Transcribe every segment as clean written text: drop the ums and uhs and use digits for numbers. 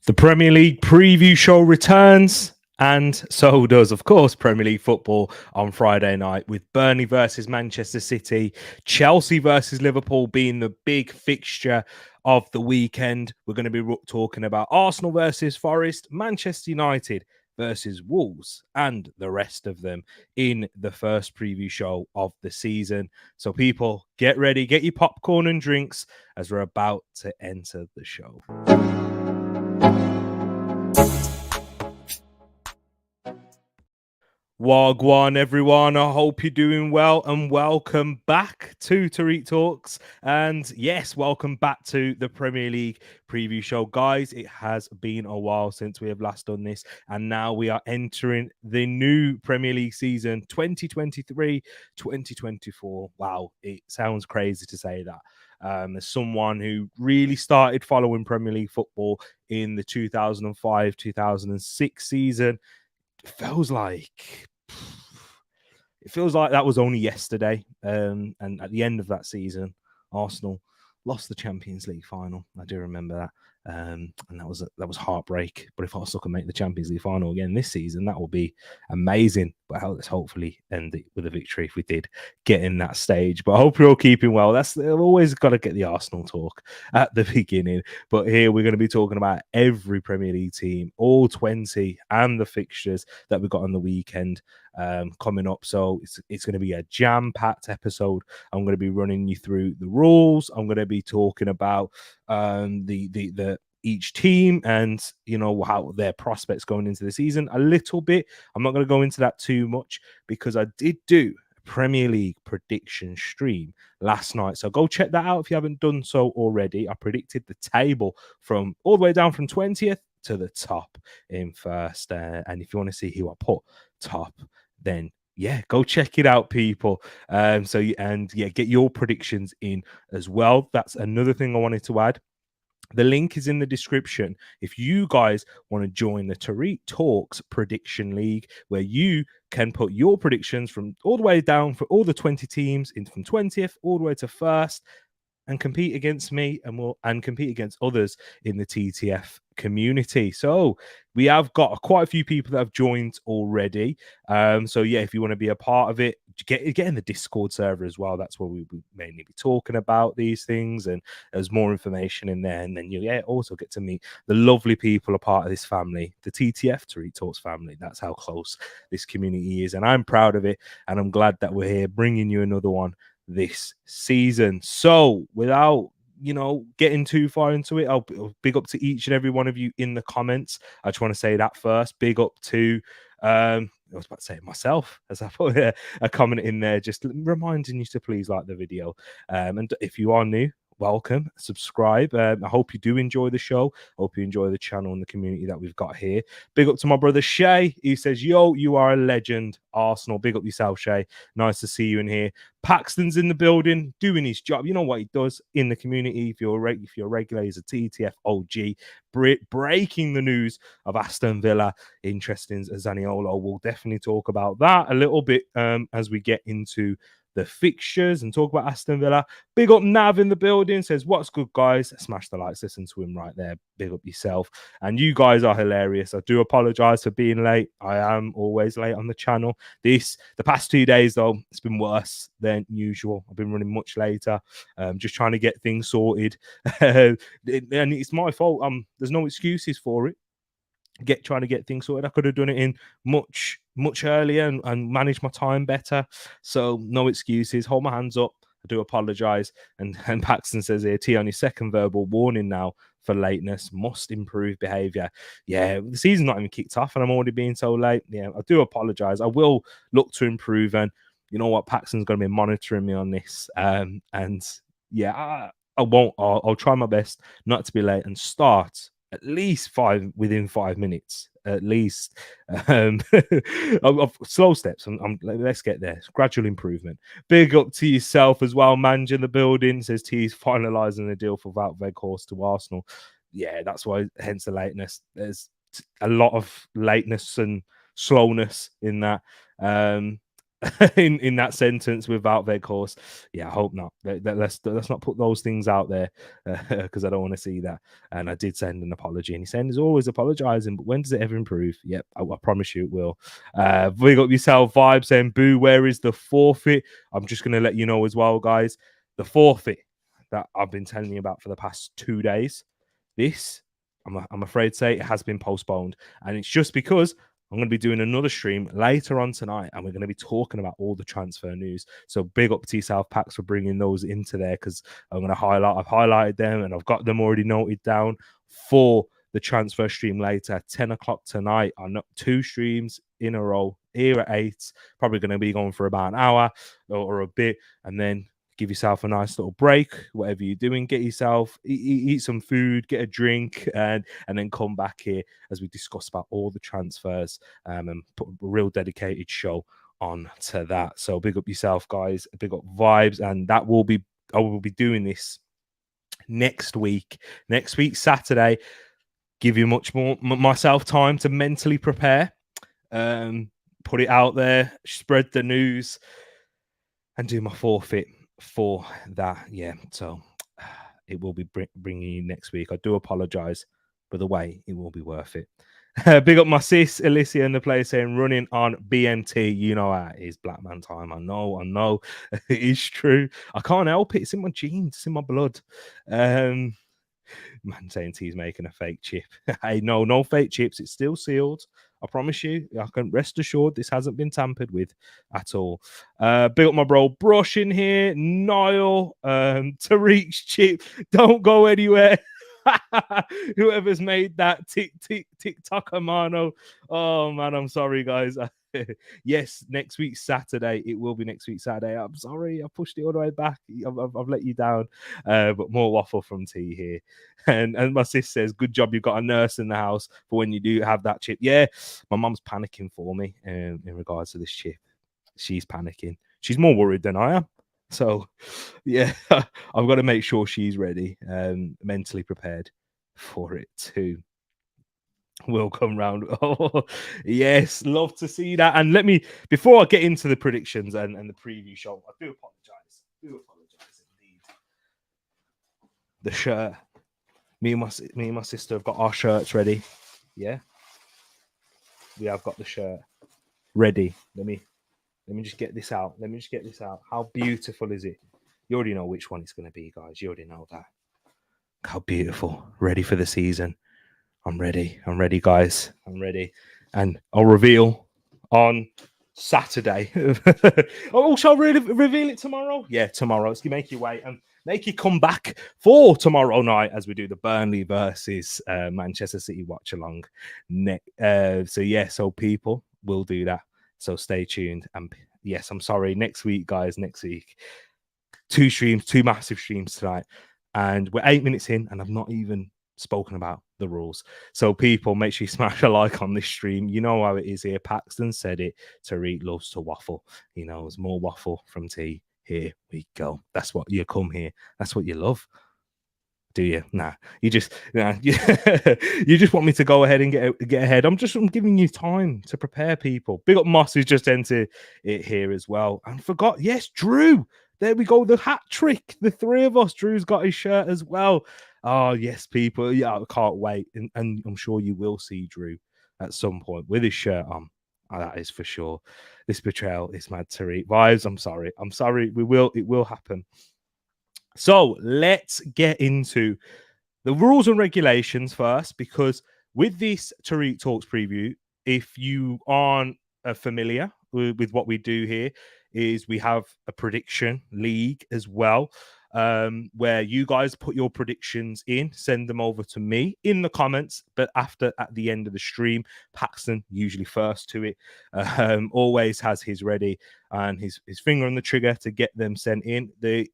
The Premier League preview show returns, and so does, of course, Premier League football on Friday night with Burnley versus Manchester City, Chelsea versus Liverpool being the big fixture of the weekend. We're going to be talking about Arsenal versus Forest, Manchester United versus Wolves, and the rest of them in the first preview show of the season. So people, get ready, get your popcorn and drinks as we're about to enter the show. Wagwan, everyone. I hope you're doing well and welcome back to Tereak Talks. And yes, welcome back to the Premier League preview show. Guys, it has been a while since we have last done this. And now we are entering the new Premier League season 2023-2024. Wow, it sounds crazy to say that. As someone who really started following Premier League football in the 2005-2006 season, it feels like that was only yesterday. And at the end of that season, Arsenal lost the Champions League final. I do remember that. And that was heartbreak. But if Arsenal can make the Champions League final again this season, that will be amazing. But let's hopefully end it with a victory if we did get in that stage. But I hope you're all keeping well. I've always got to get the Arsenal talk at the beginning. But here we're going to be talking about every Premier League team, all 20, and the fixtures that we got on the weekend coming up. So it's going to be a jam-packed episode. I'm going to be running you through the rules. I'm going to be talking about the each team and how their prospects going into the season a little bit. I'm not going to go into that too much because I did do a Premier League prediction stream last night, so go check that out if you haven't done so already. I predicted the table from all the way down from 20th to the top in first, and if you want to see who I put top, then yeah, go check it out, people. Get your predictions in as well. That's another thing I wanted to add. The link is in the description. If you guys want to join the Tereak Talks Prediction League, where you can put your predictions from all the way down for all the 20 teams in from 20th all the way to first, and compete against me and compete against others in the TTF community. So we have got quite a few people that have joined already. So yeah, if you want to be a part of it, get in the Discord server as well. That's where we will mainly be talking about these things, and there's more information in there. And then you also get to meet the lovely people a part of this family, the TTF Tereak Talks family. That's how close this community is, and I'm proud of it. And I'm glad that we're here bringing you another one this season. So without getting too far into it, I'll big up to each and every one of you in the comments. I just want to say that first. Big up to I was about to say it myself as I put a comment in there, just reminding you to please like the video. And if you are new, welcome, subscribe. I hope you do enjoy the show. I hope you enjoy the channel and the community that we've got here. Big up to my brother Shay. He says, yo, you are a legend, Arsenal. Big up yourself, Shay. Nice to see you in here. Paxton's in the building doing his job. You know what he does in the community. If you're a regular, he's a TTF OG. Breaking the news of Aston Villa. Interesting, Zaniolo. We'll definitely talk about that a little bit as we get into the fixtures and talk about Aston Villa. Big up Nav in the building, says, what's good, guys? Smash the likes, listen to him right there. Big up yourself. And you guys are hilarious. I do apologize for being late. I am always late on the channel. The past 2 days, though, it's been worse than usual. I've been running much later, just trying to get things sorted. And it's my fault. There's no excuses for it. Trying to get things sorted. I could have done it in much earlier and managed my time better. So no excuses. Hold my hands up. I do apologize. And Paxton says here, T, on your second verbal warning now for lateness. Must improve behavior. Yeah, the season's not even kicked off and I'm already being so late. Yeah, I do apologize. I will look to improve, and you know what? Paxton's going to be monitoring me on this. And yeah, I won't. I'll try my best not to be late and start at least within 5 minutes, at least. Slow steps. Let's get there. Gradual improvement. Big up to yourself as well. Mange in the building says T's finalising the deal for Wout Weghorst to Arsenal. Yeah, that's why, hence the lateness. There's a lot of lateness and slowness in that. in that sentence without Weghorst. Yeah, I hope not. Let's not put those things out there because I don't want to see that. And I did send an apology, and he's saying he's always apologizing, but when does it ever improve? Yep, I promise you it will. Big up yourself, Vibe saying, "Boo, where is the forfeit?" I'm just going to let you know as well, guys. The forfeit that I've been telling you about for the past 2 days. This, I'm afraid to say, it has been postponed, and it's just because I'm going to be doing another stream later on tonight, and we're going to be talking about all the transfer news. So big up to yourself, Pax, for bringing those into there, because I'm going to highlight. I've highlighted them, and I've got them already noted down for the transfer stream later, 10 o'clock tonight. On 2 streams in a row here at 8. Probably going to be going for about an hour or a bit, and then give yourself a nice little break, whatever you're doing. Get yourself, eat some food, get a drink, and then come back here as we discuss about all the transfers and put a real dedicated show on to that. So big up yourself, guys. Big up Vibes, and I will be doing this next week. Next week, Saturday. Give you much more myself time to mentally prepare, put it out there, spread the news, and do my forfeit for that. Yeah, so it will be bringing you next week. I do apologize, but the way it will be worth it. Big up my sis Alicia in the place saying, running on BMT. You know how it is, black man time. I know it is true. I can't help it. It's in my genes, it's in my blood. Man saying he's making a fake chip. Hey, no fake chips. It's still sealed. I promise you. I can rest assured this hasn't been tampered with at all. Big up my bro Brush in here. Niall, Tereak's chip. Don't go anywhere. Whoever's made that TikTok Amano. Oh man, I'm sorry, guys. Yes, next week Saturday. It will be next week Saturday. I'm sorry, I pushed it all the way back. I've let you down. But more waffle from T here. And my sis says, good job you've got a nurse in the house for when you do have that chip. Yeah, my mum's panicking for me in regards to this chip. She's panicking. She's more worried than I am. So, yeah, I've got to make sure she's ready, mentally prepared for it too. Will come round. Oh, yes, love to see that. And let me, before I get into the predictions and the preview show, I do apologize. Indeed. The shirt. Me and my sister have got our shirts ready. Yeah, we have got the shirt ready. Let me just get this out. How beautiful is it? You already know which one it's going to be, guys. You already know that. How beautiful. Ready for the season. I'm ready, guys. I'm ready. And I'll reveal on Saturday. Also, reveal it tomorrow? Yeah, tomorrow. Let's make you wait and make you come back for tomorrow night as we do the Burnley versus Manchester City watch along. So people will do that. So stay tuned. And yes, I'm sorry. Next week, guys. Next week. 2 streams, 2 massive streams tonight. And we're 8 minutes in, and I've not even spoken about the rules. So people, make sure you smash a like on this stream. You know how it is here. Paxton said it. Tereak loves to waffle. He knows more waffle from T. Here we go. That's what you come here. That's what you love. Do you? Nah. You just want me to go ahead and get ahead. I'm giving you time to prepare, people. Big up Moss, who's just entered it here as well. And forgot, yes, Drew. There we go. The hat trick. The 3 of us. Drew's got his shirt as well. Oh, yes, people. Yeah, I can't wait. And I'm sure you will see Drew at some point with his shirt on. Oh, that is for sure. This betrayal is mad, Tereak. Vibes, I'm sorry. It will happen. So let's get into the rules and regulations first, because with this Tereak Talks preview, if you aren't familiar with what we do here, is we have a prediction league as well, where you guys put your predictions in, send them over to me in the comments, but at the end of the stream, Paxton usually first to it, always has his ready and his finger on the trigger to get them sent in.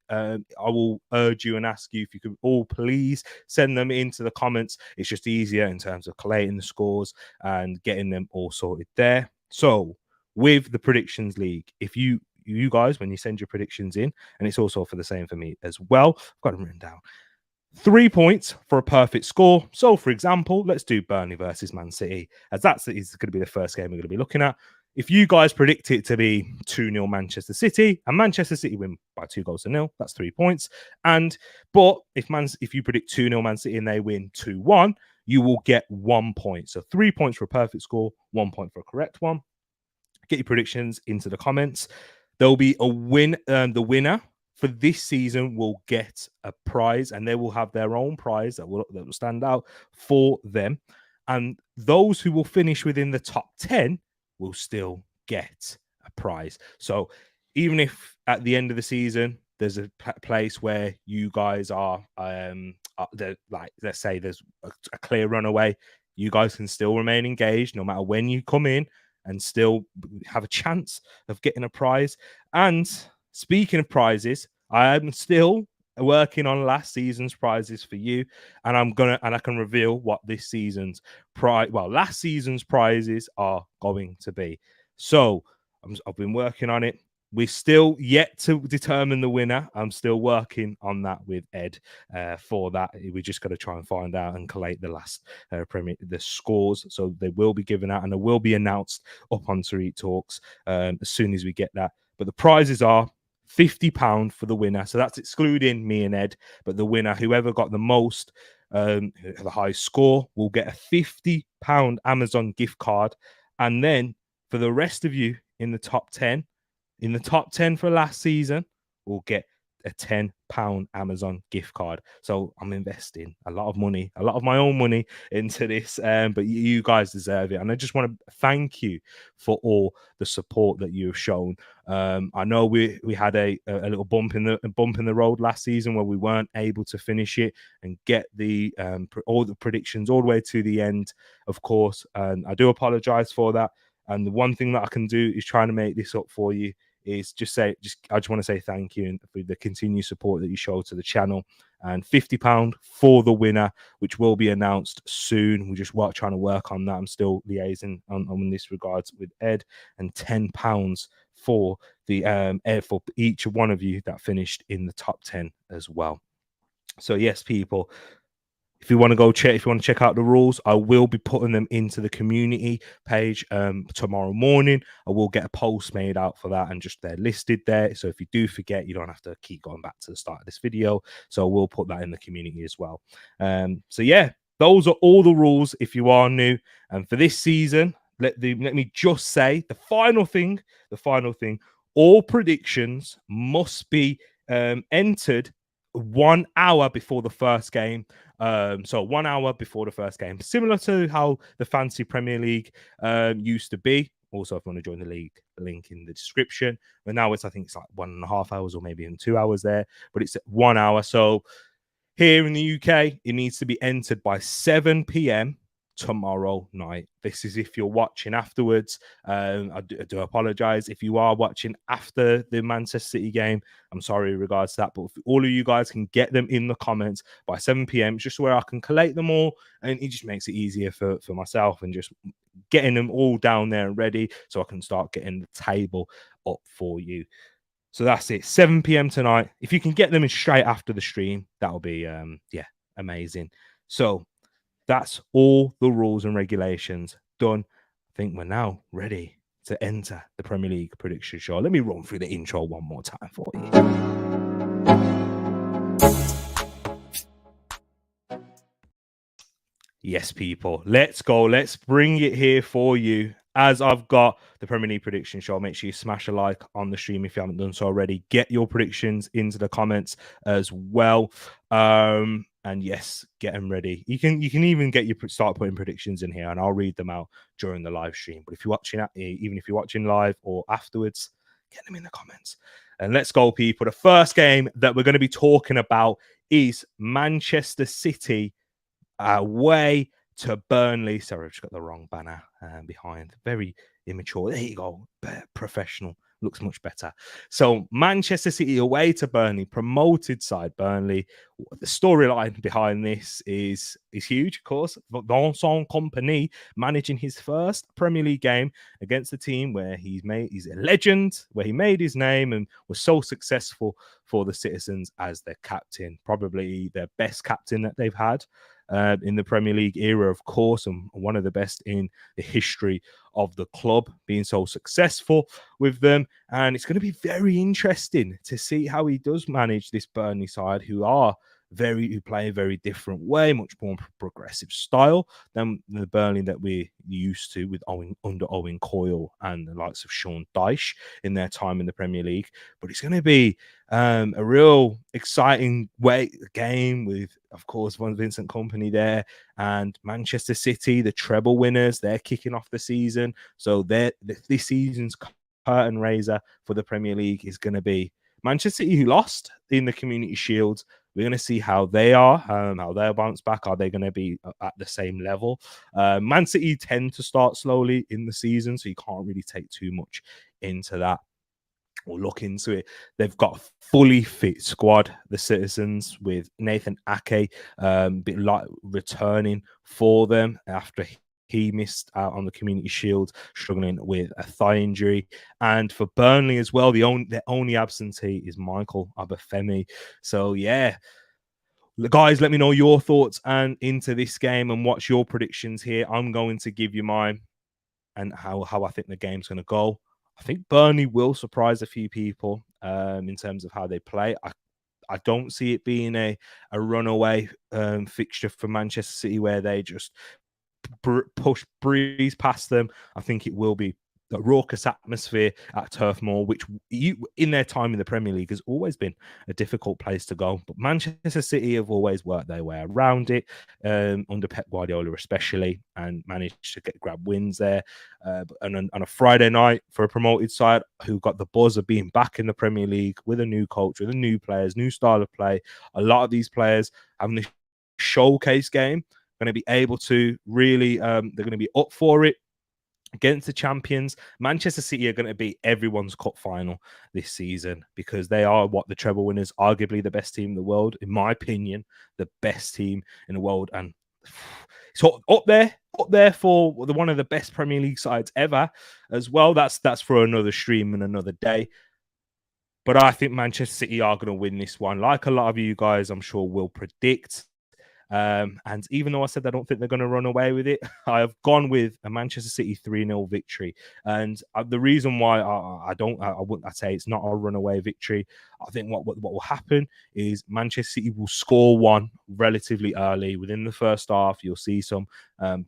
I will urge you and ask you if you could all please send them into the comments. It's just easier in terms of collating the scores and getting them all sorted there. So with the predictions league, if you guys, when you send your predictions in, and it's also for the same for me as well, I've got them written down. 3 points for a perfect score. So, for example, let's do Burnley versus Man City, as is going to be the first game we're going to be looking at. if you guys predict it to be 2-0 Manchester City, and Manchester City win by 2-0, that's 3 points. But if you predict 2-0 Man City and they win 2-1, you will get 1 point. So 3 points for a perfect score, 1 point for a correct one. Get your predictions into the comments. There'll be a win. The winner for this season will get a prize, and they will have their own prize that will stand out for them. And those who will finish within the top 10 will still get a prize. So even if at the end of the season there's a place where you guys are, like let's say there's a clear runaway, you guys can still remain engaged no matter when you come in and still have a chance of getting a prize. And speaking of prizes, I am still working on last season's prizes for you, and I can reveal what this season's last season's prizes are going to be. So I've been working on it. We're still yet to determine the winner. I'm still working on that with Ed for that. We're just going to try and find out and collate the last the scores. So they will be given out and they will be announced up on Tereak Talks as soon as we get that. But the prizes are £50 for the winner. So that's excluding me and Ed. But the winner, whoever got the most, the highest score, will get a £50 Amazon gift card. And then for the rest of you in the top 10, for last season, we'll get a £10 Amazon gift card. So I'm investing a lot of money, a lot of my own money into this, but you guys deserve it. And I just want to thank you for all the support that you have shown. I know we had a little bump in the road last season where we weren't able to finish it and get the all the predictions all the way to the end, of course. And I do apologize for that. And the one thing that I can do is trying to make this up for you. I just want to say thank you for the continued support that you show to the channel, and £50 for the winner, which will be announced soon. We're just trying to work on that. I'm still liaising on this regards with Ed, and £10 for the for each one of you that finished in the top 10 as well. So yes, people, if you want to check out the rules, I will be putting them into the community page tomorrow morning. I will get a post made out for that, and just they're listed there. So if you do forget, you don't have to keep going back to the start of this video. So we'll put that in the community as well. So yeah, those are all the rules if you are new. And for this season, let me just say the final thing, all predictions must be entered 1 hour before the first game. So 1 hour before the first game, similar to how the Fantasy Premier League used to be. Also, if you want to join the league, the link in the description. But now I think it's like 1.5 hours or maybe even 2 hours there, but it's 1 hour. So here in the UK, it needs to be entered by 7 p.m. tomorrow night. This is if you're watching afterwards. I do apologize if you are watching after the Manchester City game. I'm sorry in regards to that, but if all of you guys can get them in the comments by 7 p.m, just where I can collate them all, and it just makes it easier for myself and just getting them all down there and ready so I can start getting the table up for you. So that's it, 7 p.m. tonight. If you can get them in straight after the stream, that'll be amazing. So that's all the rules and regulations done. I think we're now ready to enter the Premier League prediction show. Let me run through the intro one more time for you. Yes, people, let's go. Let's bring it here for you. As I've got the Premier League prediction show, make sure you smash a like on the stream if you haven't done so already. Get your predictions into the comments as well. And yes, get them ready. You can even start putting predictions in here, and I'll read them out during the live stream. But if you're watching, even if you're watching live or afterwards, get them in the comments. And let's go, people. The first game that we're going to be talking about is Manchester City away to Burnley. Sorry, I've just got the wrong banner behind. Very immature. There you go. Professional. Looks much better. So Manchester City away to Burnley, promoted side Burnley. The storyline behind this is huge, of course. Vincent Kompany managing his first Premier League game against the team where he's a legend, where he made his name and was so successful for the citizens as their captain, probably their best captain that they've had. in the Premier League era, of course, and one of the best in the history of the club, being so successful with them. And it's going to be very interesting to see how he does manage this Burnley side, who play a very different way, much more progressive style than the Burnley that we're used to with under Owen Coyle and the likes of Sean Dyche in their time in the Premier League. But it's going to be a real exciting game with, of course, Vincent Kompany there, and Manchester City, the treble winners. They're kicking off the season, so this season's curtain raiser for the Premier League is going to be Manchester City, who lost in the Community Shield. We're going to see how they are, how they'll bounce back. Are they going to be at the same level? Man City tend to start slowly in the season, so you can't really take too much into that or look into it. They've got a fully fit squad, the Citizens, with Nathan Ake bit like returning for them after he missed out on the Community Shield, struggling with a thigh injury. And for Burnley as well, their only absentee is Michael Obafemi. So, yeah. Guys, let me know your thoughts and into this game and what's your predictions here. I'm going to give you mine and how I think the game's going to go. I think Burnley will surprise a few people in terms of how they play. I don't see it being a runaway fixture for Manchester City where they just breeze past them. I think it will be a raucous atmosphere at Turf Moor, which in their time in the Premier League has always been a difficult place to go. But Manchester City have always worked their way around it, under Pep Guardiola especially, and managed to grab wins there. And on a Friday night for a promoted side who got the buzz of being back in the Premier League with a new coach, with a new players, new style of play. A lot of these players having this showcase game, going to be able to really, they're going to be up for it against the champions. Manchester City are going to be everyone's cup final this season because they are the treble winners, arguably the best team in the world, in my opinion, the best team in the world. And so up there for one of the best Premier League sides ever as well. That's for another stream and another day. But I think Manchester City are going to win this one, like a lot of you guys, I'm sure, will predict. And even though I said I don't think they're going to run away with it, I have gone with a Manchester City 3-0 victory. And the reason why I wouldn't say it's not a runaway victory. I think what will happen is Manchester City will score one relatively early within the first half. You'll see some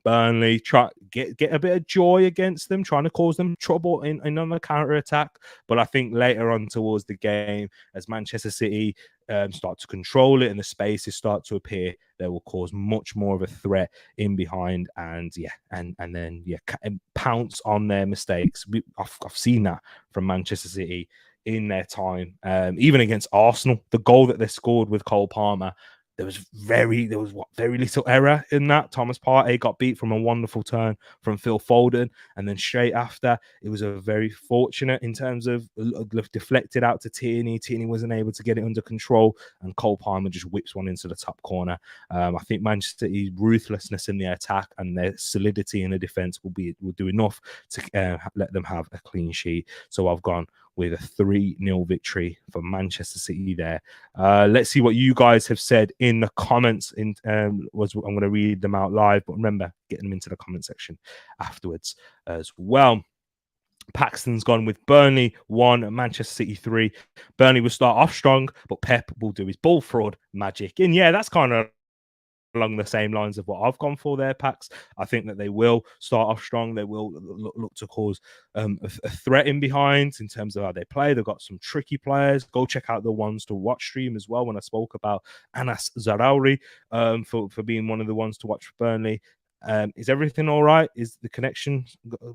Burnley try get a bit of joy against them, trying to cause them trouble in on the counter attack. But I think later on towards the game, as Manchester City start to control it and the spaces start to appear, they will cause much more of a threat in behind and pounce on their mistakes. I've seen that from Manchester City in their time, even against Arsenal. The goal that they scored with Cole Palmer, there was very little error in that. Thomas Partey got beat from a wonderful turn from Phil Foden, and then straight after, it was a very fortunate in terms of deflected out to Tierney. Tierney wasn't able to get it under control, and Cole Palmer just whips one into the top corner. I think Manchester City's ruthlessness in the attack and their solidity in the defense will do enough to let them have a clean sheet. So I've gone with a 3-0 victory for Manchester City there. Let's see what you guys have said in the comments. I'm going to read them out live, but remember, getting them into the comment section afterwards as well. Paxton's gone with Burnley 1, Manchester City 3. Burnley will start off strong, but Pep will do his ball fraud magic. And yeah, that's kind of along the same lines of what I've gone for there, Pax. I think that they will start off strong. They will look to cause a threat in behind in terms of how they play. They've got some tricky players. Go check out the ones to watch stream as well when I spoke about Anas Zarauri for being one of the ones to watch for Burnley. Is everything all right? Is the connection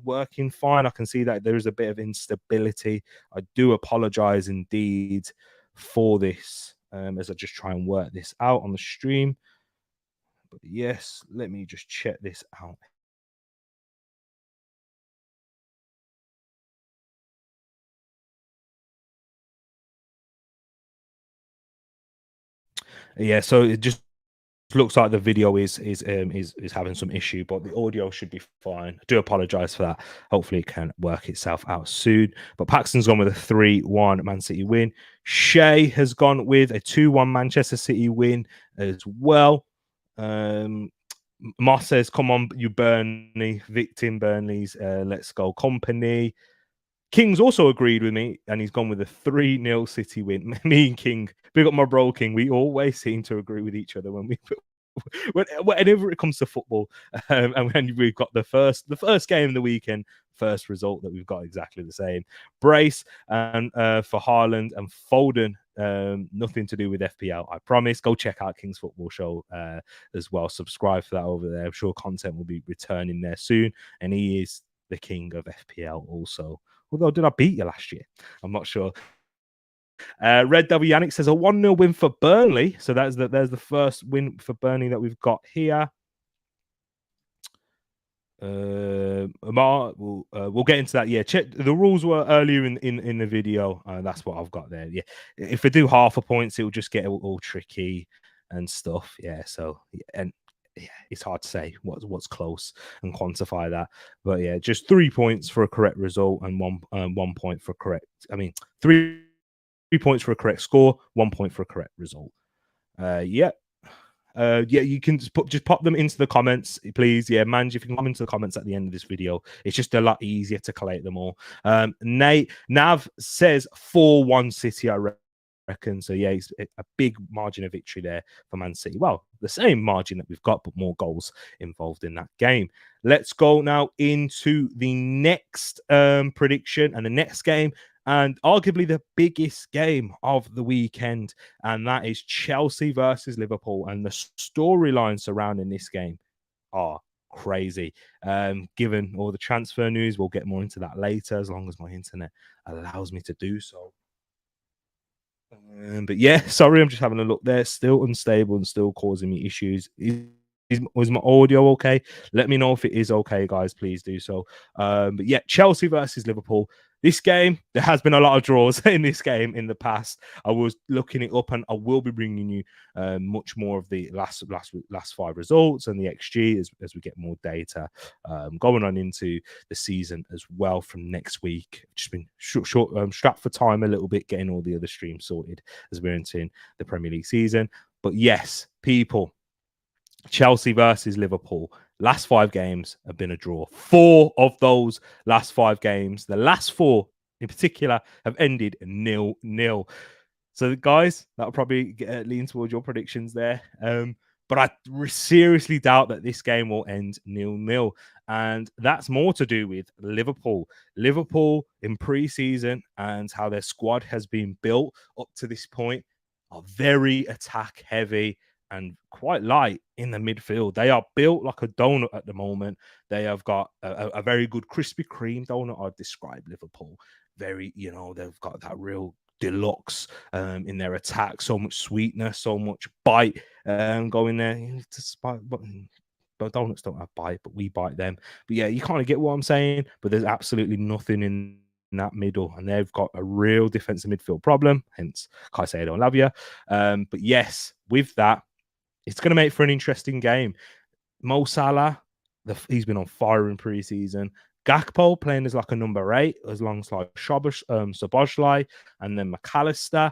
working fine? I can see that there is a bit of instability. I do apologize indeed for this as I just try and work this out on the stream. But yes, let me just check this out. Yeah, so it just looks like the video is having some issue, but the audio should be fine. I do apologize for that. Hopefully it can work itself out soon. But Paxton's gone with a 3-1 Man City win. Shay has gone with a 2-1 Manchester City win as well. Moss says, "Come on, you Burnley victim, Burnley's. Let's go, Kompany." King's also agreed with me, and he's gone with a 3-0 City win. Me and King, big up my bro King. We always seem to agree with each other when we whenever it comes to football. And when we've got the first game of the weekend, first result that we've got exactly the same. Brace and for Haaland and Foden. Nothing to do with FPL, I promise. Go check out King's Football Show as well. Subscribe for that over there. I'm sure content will be returning there soon, and he is the king of FPL also. Although, did I beat you last year? I'm not sure. Red W Yannick says a 1-0 win for Burnley. So there's the first win for Burnley that we've got here. We'll get into that. Yeah, check the rules were earlier in the video. That's what I've got there. Yeah, if I do half a points, it will just get all tricky and stuff. Yeah, so and yeah, it's hard to say what's close and quantify that. But yeah, just 3 points for a correct result and 1 point for correct. I mean, 3 points for a correct score, 1 point for a correct result. Yeah, you can just pop them into the comments, please. Yeah, Manj, if you can come into the comments at the end of this video, it's just a lot easier to collate them all. Nav says 4-1 City, I reckon. So yeah, it's a big margin of victory there for Man City. Well, the same margin that we've got, but more goals involved in that game. Let's go now into the next prediction and the next game, and arguably the biggest game of the weekend, and that is Chelsea versus Liverpool. And the storyline surrounding this game are crazy. Given all the transfer news, we'll get more into that later, as long as my internet allows me to do so. But yeah, sorry, I'm just having a look there. Still unstable and still causing me issues. Was my audio okay? Let me know if it is okay, guys. Please do so. But yeah, Chelsea versus Liverpool. This game, there has been a lot of draws in this game in the past. I was looking it up, and I will be bringing you much more of the last 5 results and the XG as we get more data going on into the season as well from next week. Just been strapped for time a little bit, getting all the other streams sorted as we're entering the Premier League season. But yes, people, Chelsea versus Liverpool. Last 5 games have been a draw. 4 of those last 5 games, the last 4 in particular, have ended 0-0. So, guys, that'll probably lean towards your predictions there. But I seriously doubt that this game will end 0-0. And that's more to do with Liverpool. Liverpool in pre-season and how their squad has been built up to this point are very attack heavy and quite light in the midfield. They are built like a donut at the moment. They have got a very good Krispy Kreme donut. I'd describe Liverpool. Very, they've got that real deluxe in their attack. So much sweetness, so much bite going there. But donuts don't have bite, but we bite them. But yeah, you kind of get what I'm saying. But there's absolutely nothing in that middle, and they've got a real defensive midfield problem. Hence, Caicedo and Lavia. But yes, with that, it's going to make for an interesting game. Mo Salah, he's been on fire in pre-season. Gakpo playing as like a number 8, as long as like Szoboszlai, and then McAllister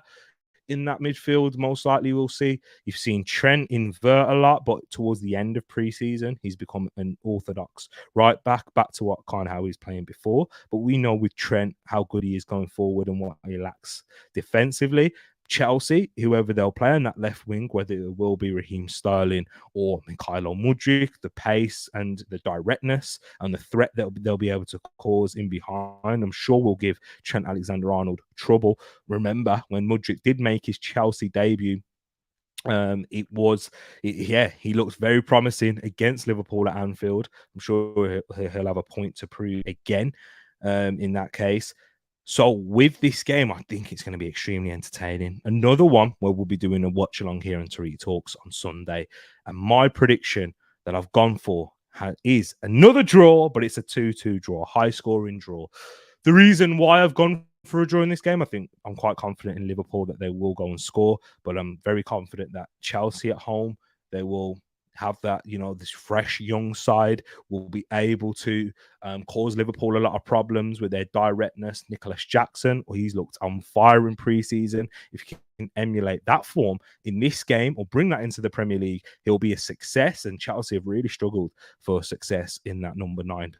in that midfield. Most likely we'll see. You've seen Trent invert a lot, but towards the end of pre-season, he's become an orthodox right back to what kind of how he's playing before. But we know with Trent how good he is going forward and what he lacks defensively. Chelsea, whoever they'll play on that left wing, whether it will be Raheem Sterling or Mykhailo Mudryk, the pace and the directness and the threat that they'll be able to cause in behind, I'm sure will give Trent Alexander-Arnold trouble. Remember, when Mudryk did make his Chelsea debut, he looks very promising against Liverpool at Anfield. I'm sure he'll have a point to prove again in that case. So with this game, I think it's going to be extremely entertaining. Another one where we'll be doing a watch along here on Tereak Talks on Sunday. And my prediction that I've gone for is another draw, but it's a 2-2 draw, high scoring draw. The reason why I've gone for a draw in this game, I think I'm quite confident in Liverpool that they will go and score, but I'm very confident that Chelsea at home, they will have that, this fresh young side, will be able to cause Liverpool a lot of problems with their directness. Nicholas Jackson, he's looked on fire in pre-season. If you can emulate that form in this game or bring that into the Premier League, he'll be a success. And Chelsea have really struggled for success in that number 9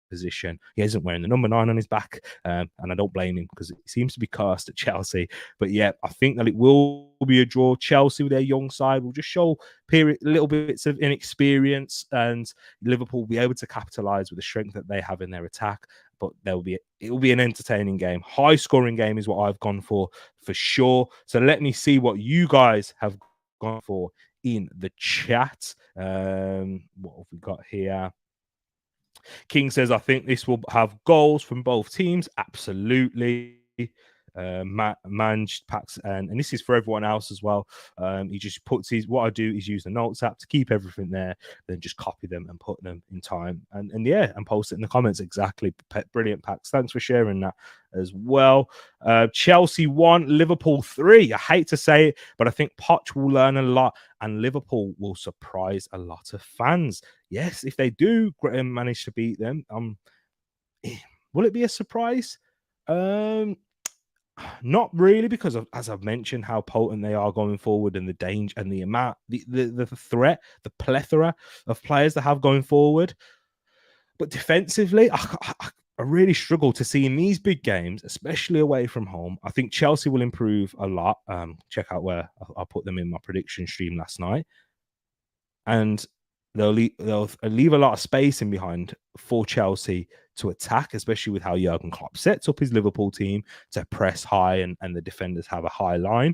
position. He isn't wearing the number 9 on his back, and I don't blame him because it seems to be cursed at Chelsea. But yeah, I think that it will be a draw. Chelsea with their young side will just show little bits of inexperience, and Liverpool will be able to capitalize with the strength that they have in their attack. But it will be an entertaining game. High scoring game is what I've gone for sure. So let me see what you guys have gone for in the chat. What have we got here? King says, I think this will have goals from both teams. Absolutely. Managed packs, and this is for everyone else as well. He just puts what I do is use the notes app to keep everything there, then just copy them and put them in time, and post it in the comments. Exactly. Brilliant packs. Thanks for sharing that as well. Chelsea 1, Liverpool 3. I hate to say it, but I think Poch will learn a lot and Liverpool will surprise a lot of fans. Yes, if they do manage to beat them, will it be a surprise? Not really, because as I've mentioned, how potent they are going forward, and the danger and the amount, the threat, the plethora of players they have going forward. But defensively, I really struggle to see in these big games, especially away from home. I think Chelsea will improve a lot. Check out where I put them in my prediction stream last night, and they'll leave a lot of space in behind for Chelsea to attack, especially with how Jurgen Klopp sets up his Liverpool team to press high, and the defenders have a high line.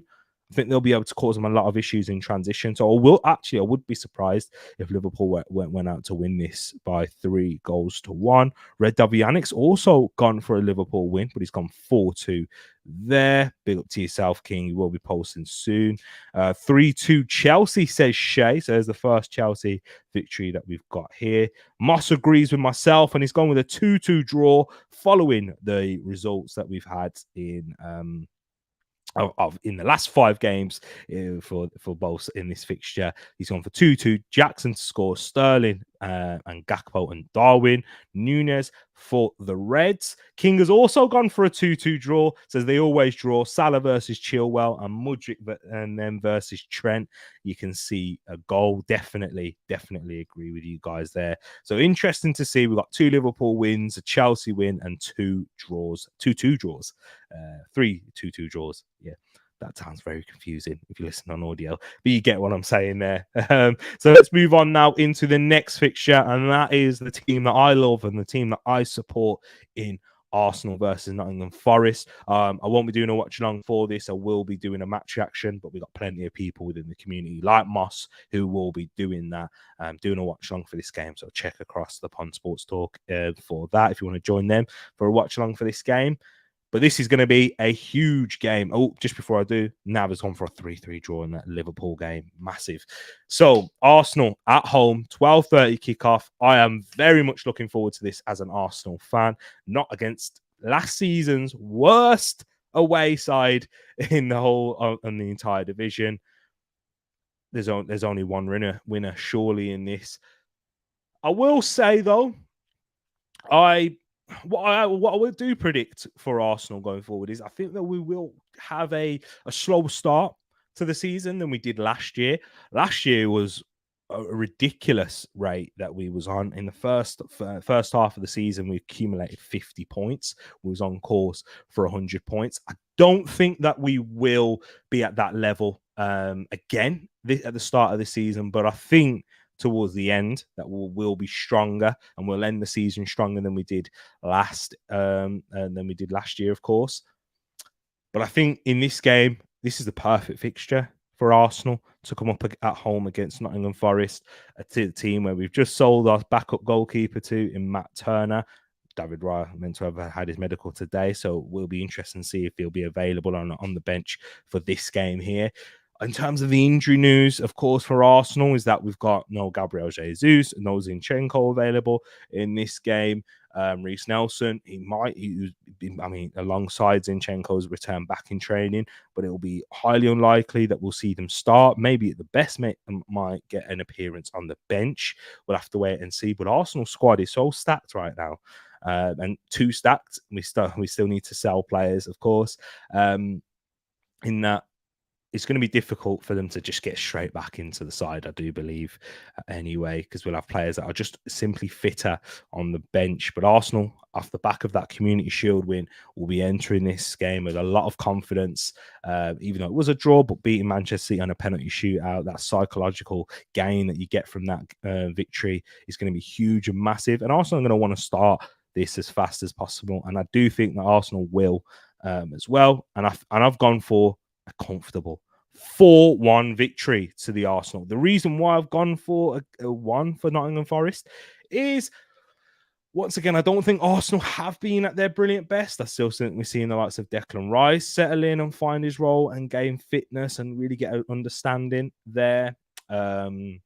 I think they'll be able to cause them a lot of issues in transition. So I would be surprised if Liverpool went out to win this by 3-1. Red Davianic's also gone for a Liverpool win, but he's gone 4-2 there. Big up to yourself, King. You will be posting soon. 3-2 Chelsea, says Shay. So there's the first Chelsea victory that we've got here. Moss agrees with myself, and he's gone with a 2-2 draw following the results that we've had in in the last 5 games for both in this fixture. He's gone for 2-2. Jackson to score, Sterling and Gakpo and Darwin. Nunes for the Reds. King has also gone for a 2-2 draw. Says they always draw. Salah versus Chilwell and Mudryk and then versus Trent. You can see a goal. Definitely agree with you guys there. So interesting to see. We've got 2 Liverpool wins, a Chelsea win, and 2 draws. 2-2 draws. 3 2-2 draws. Yeah. That sounds very confusing if you listen on audio, but you get what I'm saying there. So let's move on now into the next fixture, and that is the team that I love and the team that I support in Arsenal versus Nottingham Forest. I won't be doing a watch along for this. I will be doing a match reaction, but we've got plenty of people within the community like Moss who will be doing that, doing a watch along for this game. So check across the Pond Sports Talk for that if you want to join them for a watch along for this game. But this is going to be a huge game. Oh, just before I do, Nav has gone for a 3-3 draw in that Liverpool game. Massive. So, Arsenal at home, 12:30 kickoff. I am very much looking forward to this as an Arsenal fan. Not against last season's worst away side in the whole in the entire division. There's only one winner surely in this. I will say, though, what I would do predict for Arsenal going forward is I think that we will have a slower start to the season than we did last year. Last year was a ridiculous rate that we was on. In the first half of the season, we accumulated 50 points. We was on course for 100 points. I don't think that we will be at that level again at the start of the season, but I think towards the end that we'll be stronger, and we'll end the season stronger than we did last year, of course. But I think in this game, this is the perfect fixture for Arsenal to come up at home against Nottingham Forest, a team where we've just sold our backup goalkeeper to in Matt Turner. David Raya meant to have had his medical today, so we'll be interested to see if he'll be available on the bench for this game here. In terms of the injury news, of course, for Arsenal, is that we've got no Gabriel Jesus, no Zinchenko available in this game. Reece Nelson, alongside Zinchenko's return back in training, but it will be highly unlikely that we'll see them start. Maybe at the best, might get an appearance on the bench. We'll have to wait and see. But Arsenal squad is so stacked right now, and too stacked. We still need to sell players, of course. In that, it's going to be difficult for them to just get straight back into the side, I do believe, anyway, because we'll have players that are just simply fitter on the bench. But Arsenal, off the back of that Community Shield win, will be entering this game with a lot of confidence, even though it was a draw, but beating Manchester City on a penalty shootout, that psychological gain that you get from that victory is going to be huge and massive. And Arsenal are going to want to start this as fast as possible. And I do think that Arsenal will as well. And I've gone for a comfortable 4-1 victory to the Arsenal. The reason why I've gone for a 1 for Nottingham Forest is, once again, I don't think Arsenal have been at their brilliant best. I still think we're seeing the likes of Declan Rice settle in and find his role and gain fitness and really get an understanding there. I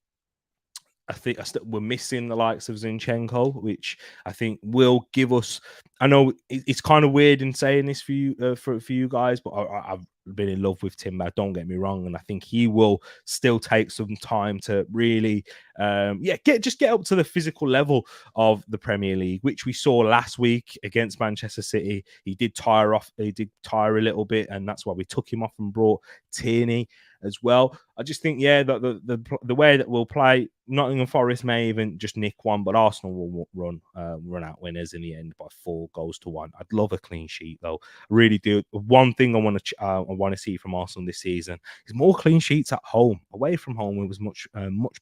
think we're missing the likes of Zinchenko, which I think will give us. I know it's kind of weird in saying this for you, for you guys, but I've been in love with Timber. Don't get me wrong, and I think he will still take some time to really, get up to the physical level of the Premier League, which we saw last week against Manchester City. He did tire a little bit, and that's why we took him off and brought Tierney as well. I just think, that the way that we'll play, Nottingham Forest may even just nick one, but Arsenal will run out winners in the end by 4-1. I'd love a clean sheet, though. I really do. One thing I want to see from Arsenal this season is more clean sheets at home. Away from home, we was much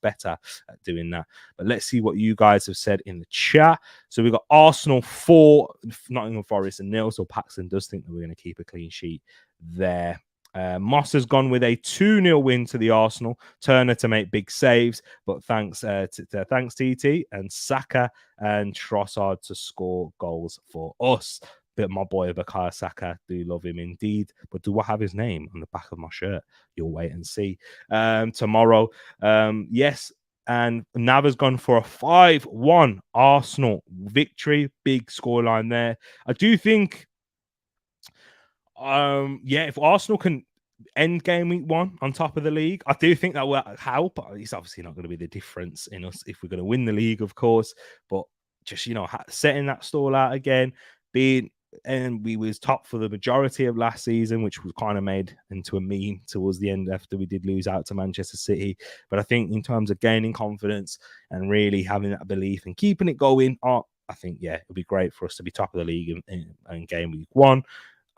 better at doing that. But let's see what you guys have said in the chat. So we've got Arsenal 4, Nottingham Forest 0. So Paxton does think that we're going to keep a clean sheet there. Moss has gone with a 2-0 win to the Arsenal. Turner to make big saves, but thanks TT, and Saka and Trossard to score goals for us. But my boy Bukayo Saka, do love him indeed. But do I have his name on the back of my shirt? You'll wait and see tomorrow. Yes. And Nav has gone for a 5-1 Arsenal victory. Big scoreline there. I do think, if Arsenal can end game week 1 on top of the league, I do think that will help. It's obviously not going to be the difference in us if we're going to win the league, of course, but just, setting that stall out again, and we was top for the majority of last season, which was kind of made into a meme towards the end after we did lose out to Manchester City. But I think in terms of gaining confidence and really having that belief and keeping it going, I think, it'll be great for us to be top of the league in game week 1.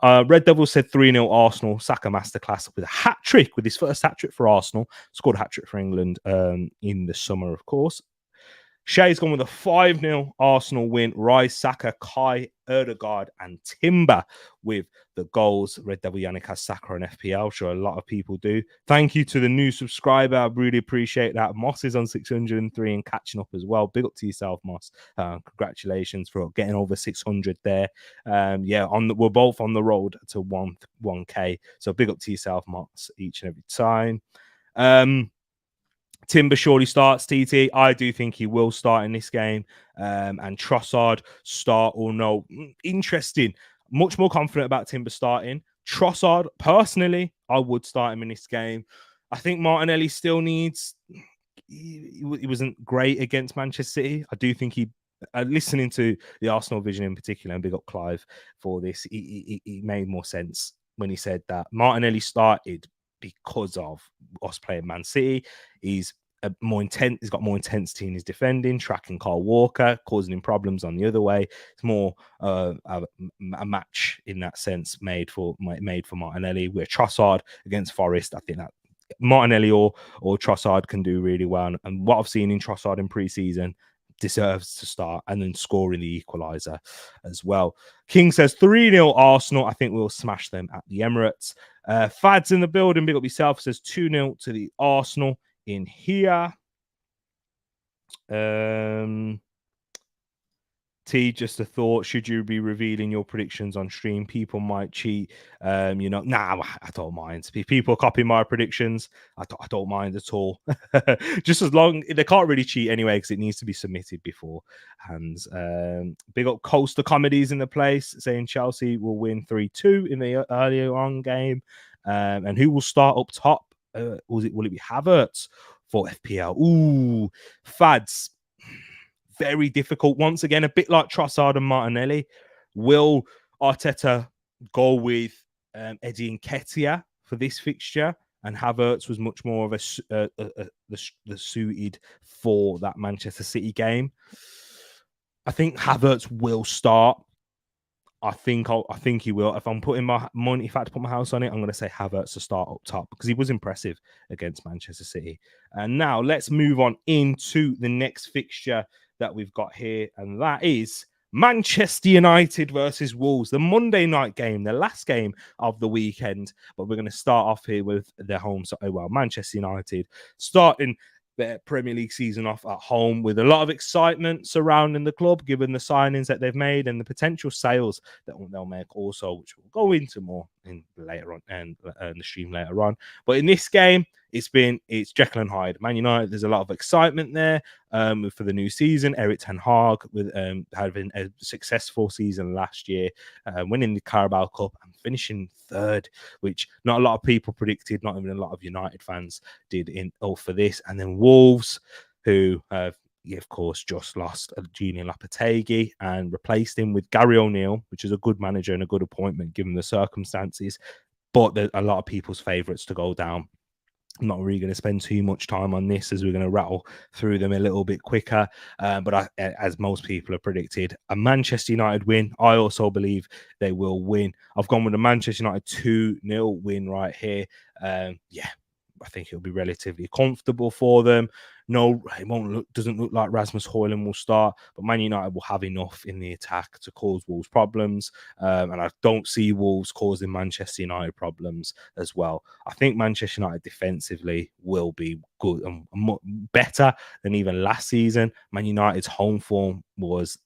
Red Devil said 3-0 Arsenal. Saka masterclass with a hat-trick, with his first hat-trick for Arsenal. Scored a hat-trick for England in the summer, of course. Shay's gone with a 5-0 Arsenal win. Rice, Saka, Kai, Erdegaard, and Timber with the goals. Red Devil Yannick has Saka on FPL. I'm sure a lot of people do. Thank you to the new subscriber. I really appreciate that. Moss is on 603 and catching up as well. Big up to yourself, Moss. Congratulations for getting over 600 there. We're both on the road to 1K. So big up to yourself, Moss, each and every time. Timber surely starts, TT. I do think he will start in this game. And Trossard start or no. Interesting. Much more confident about Timber starting. Trossard, personally, I would start him in this game. I think Martinelli still needs... He wasn't great against Manchester City. I do think listening to the Arsenal vision in particular, and big up Clive for this, he made more sense when he said that Martinelli started because of us playing Man City. He's more intense. He's got more intensity in his defending, tracking Kyle Walker, causing him problems on the other way. It's more a match in that sense made for Martinelli. Where Trossard against Forest, I think that Martinelli or Trossard can do really well. And what I've seen in Trossard in pre-season deserves to start, and then scoring the equaliser as well. King says 3-0 Arsenal. I think we'll smash them at the Emirates. Fad's in the building. Big up yourself. Says 2-0 to the Arsenal in here. T, just a thought. Should you be revealing your predictions on stream? People might cheat. Nah, I don't mind. If people copy my predictions, I don't mind at all. Just as long they can't really cheat anyway, because it needs to be submitted before. And big up Coaster Comedies in the place, saying Chelsea will win 3-2 in the earlier on game. And who will start up top? Will it be Havertz for FPL? Ooh, Fads. Very difficult. Once again, a bit like Trossard and Martinelli. Will Arteta go with Eddie Nketiah for this fixture? And Havertz was much more of the suited for that Manchester City game. I think Havertz will start. I think he will. If I'm putting my money, if I had to put my house on it, I'm going to say Havertz to start up top, because he was impressive against Manchester City. And now let's move on into the next fixture that we've got here, and that is Manchester United versus Wolves, the Monday night game, the last game of the weekend. But we're going to start off here with their home. So, Manchester United starting their Premier League season off at home with a lot of excitement surrounding the club, given the signings that they've made and the potential sales that they'll make also, which we'll go into more in later on and the stream later on. But in this game, it's Jekyll and Hyde. Man United, there's a lot of excitement there for the new season. Erik ten Hag with having a successful season last year, winning the Carabao Cup and finishing third, which not a lot of people predicted, not even a lot of United fans did for this. And then Wolves, who have, of course, just lost Julian Lopetegui and replaced him with Gary O'Neill, which is a good manager and a good appointment given the circumstances. But there's a lot of people's favourites to go down. I'm not really going to spend too much time on this, as we're going to rattle through them a little bit quicker. But as most people have predicted, a Manchester United win. I also believe they will win. I've gone with a Manchester United 2-0 win right here. I think it'll be relatively comfortable for them. No, doesn't look like Rasmus Højlund will start, but Man United will have enough in the attack to cause Wolves problems. And I don't see Wolves causing Manchester United problems as well. I think Manchester United defensively will be good and better than even last season. Man United's home form was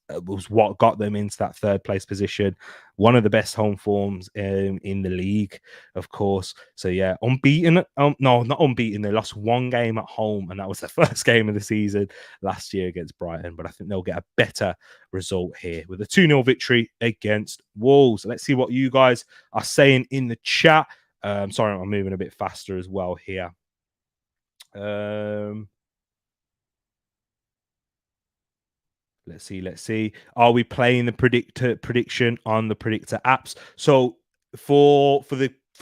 what got them into that third place position. One of the best home forms in the league, of course. So yeah, unbeaten. No, not unbeaten. They lost one game at home, and that was the first game of the season last year against Brighton. But I think they'll get a better result here with a 2-0 victory against Wolves. Let's see what you guys are saying in the chat. Sorry, I'm moving a bit faster as well here. Let's see. Are we playing the prediction on the predictor apps? So for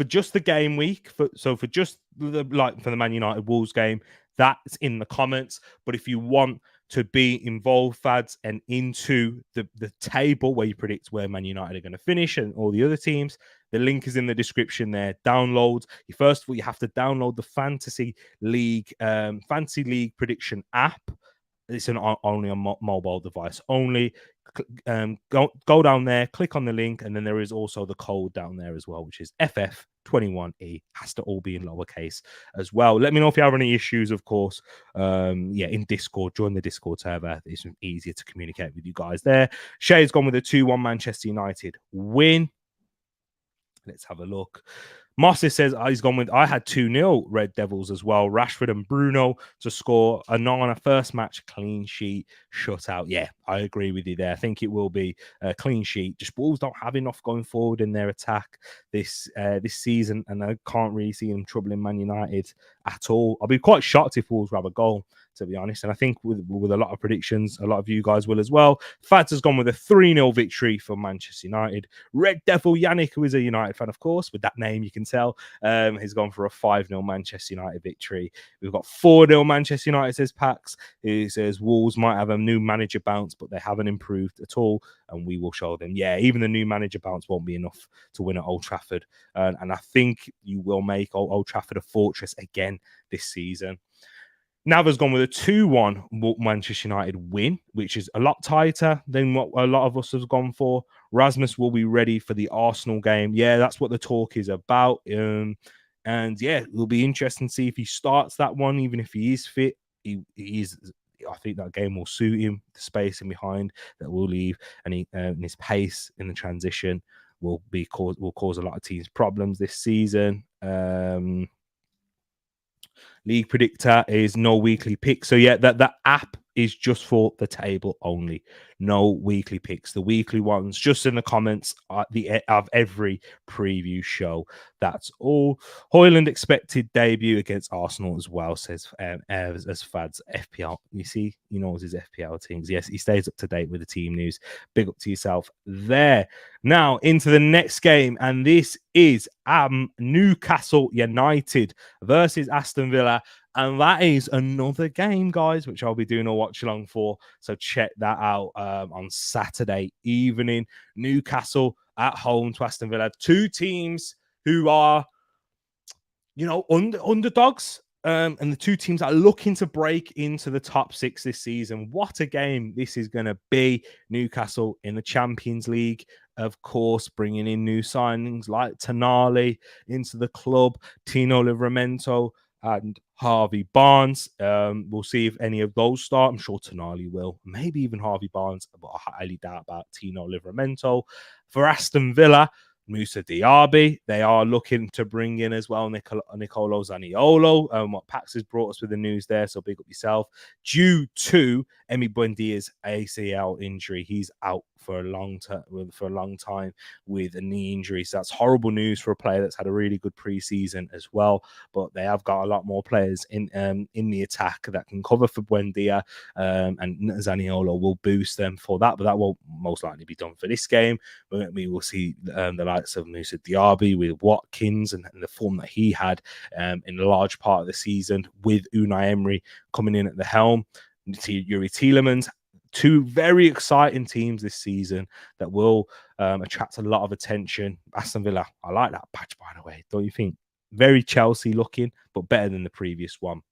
just the game week, for the Man United Wolves game, that's in the comments. But if you want to be involved, Fads, and into the table where you predict where Man United are going to finish and all the other teams, the link is in the description there. Download. First of all, you have to download the Fantasy League prediction app. It's only on mobile device only. Go down there, click on the link, and then there is also the code down there as well, which is FF21E. Has to all be in lowercase as well. Let me know if you have any issues, of course. In Discord, join the Discord server. It's easier to communicate with you guys there. Shay's gone with a 2-1 Manchester United win. Let's have a look. Moses says he's gone with, I had 2-0 Red Devils as well. Rashford and Bruno to score. Onana first match clean sheet shutout. Yeah, I agree with you there. I think it will be a clean sheet. Just Wolves don't have enough going forward in their attack this season, and I can't really see them troubling Man United at all. I'll be quite shocked if Wolves grab a goal, to be honest. And I think with a lot of predictions, a lot of you guys will as well. Fads has gone with a 3-0 victory for Manchester United. Red Devil Yannick, who is a United fan, of course, with that name you can tell, has gone for a 5-0 Manchester United victory. We've got 4-0 Manchester United, says Pax, who says Wolves might have a new manager bounce, but they haven't improved at all, and we will show them. Yeah, even the new manager bounce won't be enough to win at Old Trafford. And I think you will make Old Trafford a fortress again this season. Nava's gone with a 2-1 Manchester United win, which is a lot tighter than what a lot of us have gone for. Rasmus will be ready for the Arsenal game. Yeah, that's what the talk is about. And yeah, it'll be interesting to see if he starts that one, even if he is fit. He is I think that game will suit him. The space in behind that will leave, and his pace in the transition will cause a lot of teams problems this season. League predictor is no weekly pick. So yeah, that app is just for the table only. No weekly picks. The weekly ones just in the comments at the of every preview show. That's all. Højlund expected debut against Arsenal as well, says as Fad's FPL. You see, he knows his FPL teams. Yes, he stays up to date with the team news. Big up to yourself there. Now into the next game, and this is Newcastle United versus Aston Villa. And that is another game, guys, which I'll be doing a watch along for. So check that out on Saturday evening. Newcastle at home to Aston Villa. Two teams who are, underdogs. And the two teams are looking to break into the top six this season. What a game this is going to be. Newcastle in the Champions League, of course, bringing in new signings like Tonali into the club, Tino Livramento and Harvey Barnes. We'll see if any of those start. I'm sure Tonali will. Maybe even Harvey Barnes, but I highly doubt about Tino Livramento. For Aston Villa, Moussa Diaby. They are looking to bring in as well Nicolo Zaniolo. What Pax has brought us with the news there, so big up yourself. Due to Emi Buendia's ACL injury, he's out for a long time with a knee injury. So that's horrible news for a player that's had a really good preseason as well. But they have got a lot more players in the attack that can cover for Buendia, and Zaniolo will boost them for that. But that will most likely be done for this game. We will see the likes of Moussa Diaby with Watkins and the form that he had in a large part of the season with Unai Emery coming in at the helm. Yuri Tielemans. Two very exciting teams this season that will attract a lot of attention. Aston Villa, I like that patch, by the way, don't you think? Very Chelsea looking, but better than the previous one.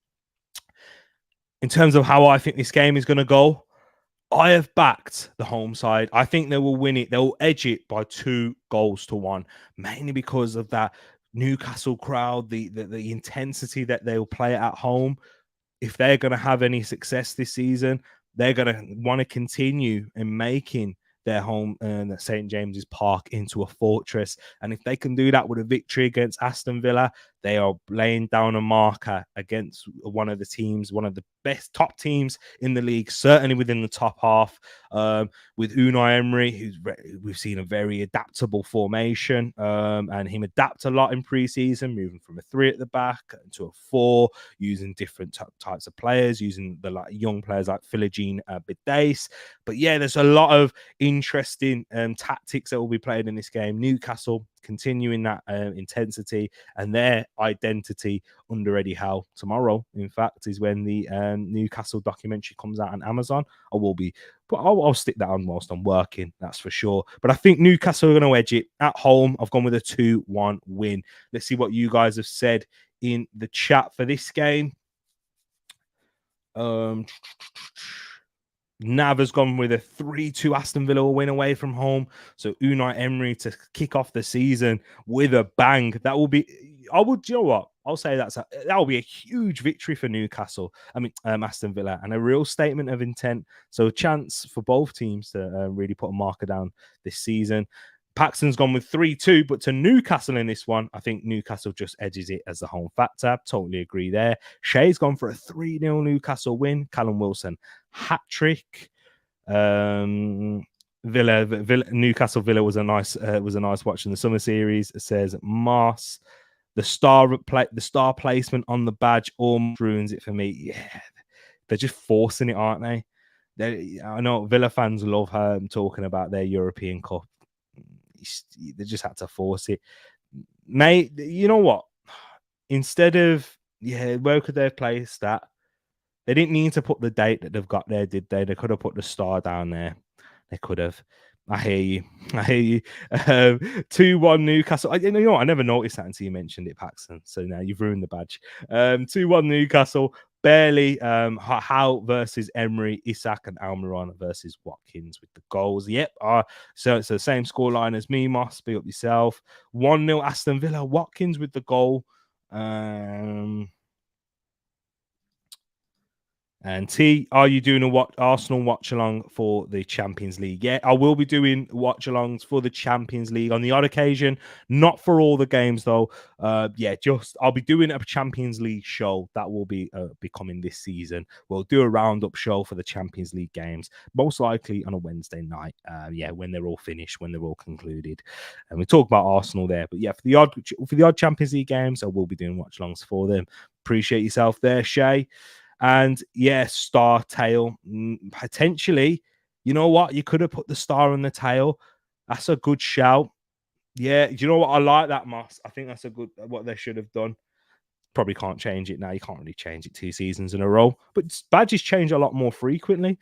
In terms of how I think this game is going to go, I have backed the home side. I think they will win it. They'll edge it by 2-1, mainly because of that Newcastle crowd, the intensity that they'll play at home. If they're going to have any success this season, they're going to want to continue in making their home at St. James's Park into a fortress. And if they can do that with a victory against Aston Villa, they are laying down a marker against one of the best top teams in the league, certainly within the top half, with Unai Emery, we've seen a very adaptable formation, and him adapt a lot in pre-season, moving from a 3 at the back to a 4, using different types of players, using the young players like Philogene Bidace. But yeah, there's a lot of interesting tactics that will be played in this game. Newcastle continuing that intensity and their identity under Eddie Howe. Tomorrow, in fact, is when the Newcastle documentary comes out on Amazon. I'll stick that on whilst I'm working, that's for sure. But I think Newcastle are going to edge it at home. I've gone with a 2-1 win. Let's see what you guys have said in the chat for this game. Nav has gone with a 3-2 Aston Villa win away from home. So Unai Emery to kick off the season with a bang. That will be, you know what? I'll say that will be a huge victory for Newcastle. Aston Villa, and a real statement of intent. So a chance for both teams to really put a marker down this season. Paxton's gone with 3-2, but to Newcastle in this one, I think Newcastle just edges it as the home factor. Totally agree there. Shay's gone for a 3-0 Newcastle win. Callum Wilson hat-trick. Newcastle Villa was a nice watch in the summer series. It says Mars. The star placement on the badge almost ruins it for me. Yeah, they're just forcing it, aren't they? I know Villa fans love talking about their European Cup. They just had to force it, mate. You know what? Instead of where could they have placed that? They didn't need to put the date that they've got there, did they? They could have put the star down there. They could have. I hear you. 2-1 Newcastle. You know what? I never noticed that until you mentioned it, Paxton. So now you've ruined the badge. 2-1 Newcastle. Barely. Howe versus Emery, Isak and Almiron versus Watkins with the goals. Yep. So it's the same scoreline as me, Moss. Big up yourself. 1-0 Aston Villa. Watkins with the goal. And T, are you doing a Arsenal watch along for the Champions League? Yeah, I will be doing watch alongs for the Champions League on the odd occasion, not for all the games though. Just I'll be doing a Champions League show that will be coming this season. We'll do a roundup show for the Champions League games, most likely on a Wednesday night. When they're all finished, when they're all concluded, and we talk about Arsenal there. But yeah, for the odd Champions League games, I will be doing watch alongs for them. Appreciate yourself there, Shay. And yeah, star tail. Potentially, you know what? You could have put the star on the tail. That's a good shout. Yeah, you know what? I like that, Moss. I think that's a good what they should have done. Probably can't change it now. You can't really change it 2 seasons in a row. But badges change a lot more frequently.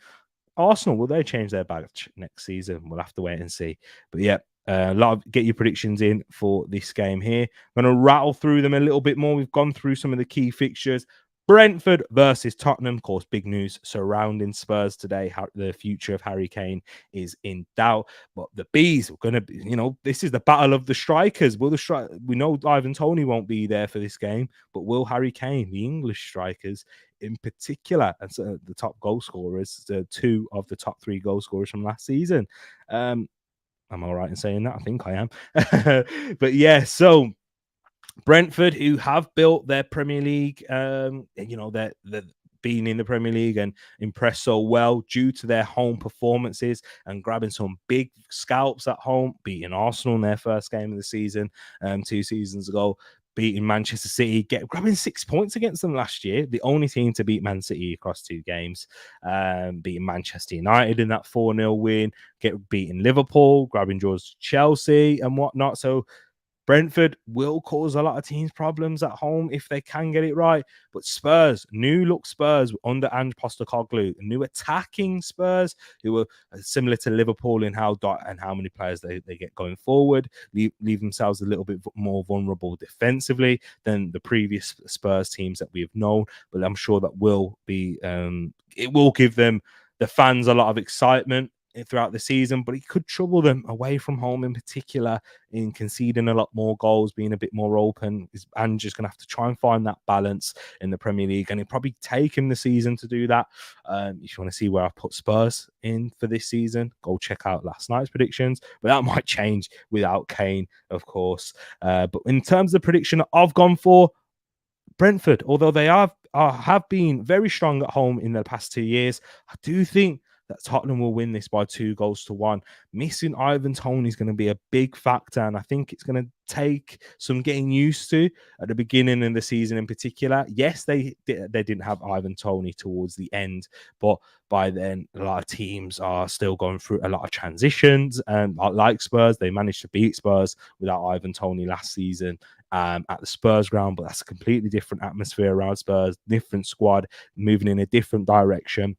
Arsenal, will they change their badge next season? We'll have to wait and see. But yeah, get your predictions in for this game here. I'm going to rattle through them a little bit more. We've gone through some of the key fixtures. Brentford versus Tottenham. Of course, big news surrounding Spurs today. How the future of Harry Kane is in doubt. But the Bees are going to be, this is the battle of the strikers. We know Ivan Toney won't be there for this game, but will Harry Kane, the English strikers in particular, and so the top goal scorers, the 2 of the top 3 goal scorers from last season? Am I right in saying that? I think I am. But yeah, so Brentford, who have built their Premier League, they're being in the Premier League and impressed so well due to their home performances and grabbing some big scalps at home, beating Arsenal in their first game of the season 2 seasons ago, beating Manchester City, grabbing 6 points against them last year, the only team to beat Man City across 2 games, beating Manchester United in that 4-0 win, beating Liverpool, grabbing draws Chelsea and whatnot. So Brentford will cause a lot of teams problems at home if they can get it right. But Spurs, new look Spurs under Ange Postecoglou, new attacking Spurs who are similar to Liverpool in how many players they get going forward, leave themselves a little bit more vulnerable defensively than the previous Spurs teams that we have known. But I'm sure that will be it will give them, the fans, a lot of excitement throughout the season, but it could trouble them away from home, in particular in conceding a lot more goals, being a bit more open. And just going to have to try and find that balance in the Premier League, and it'll probably take him the season to do that. If you want to see where I put Spurs in for this season, go check out last night's predictions, but that might change without Kane, of course. But in terms of the prediction I've gone for, Brentford, although they have been very strong at home in the past 2 years, I do think that Tottenham will win this by 2-1. Missing Ivan Toney is going to be a big factor, and I think it's going to take some getting used to at the beginning of the season in particular. Yes, they didn't have Ivan Toney towards the end, but by then a lot of teams are still going through a lot of transitions, and like Spurs, they managed to beat Spurs without Ivan Toney last season at the Spurs ground, but that's a completely different atmosphere around Spurs, different squad, moving in a different direction.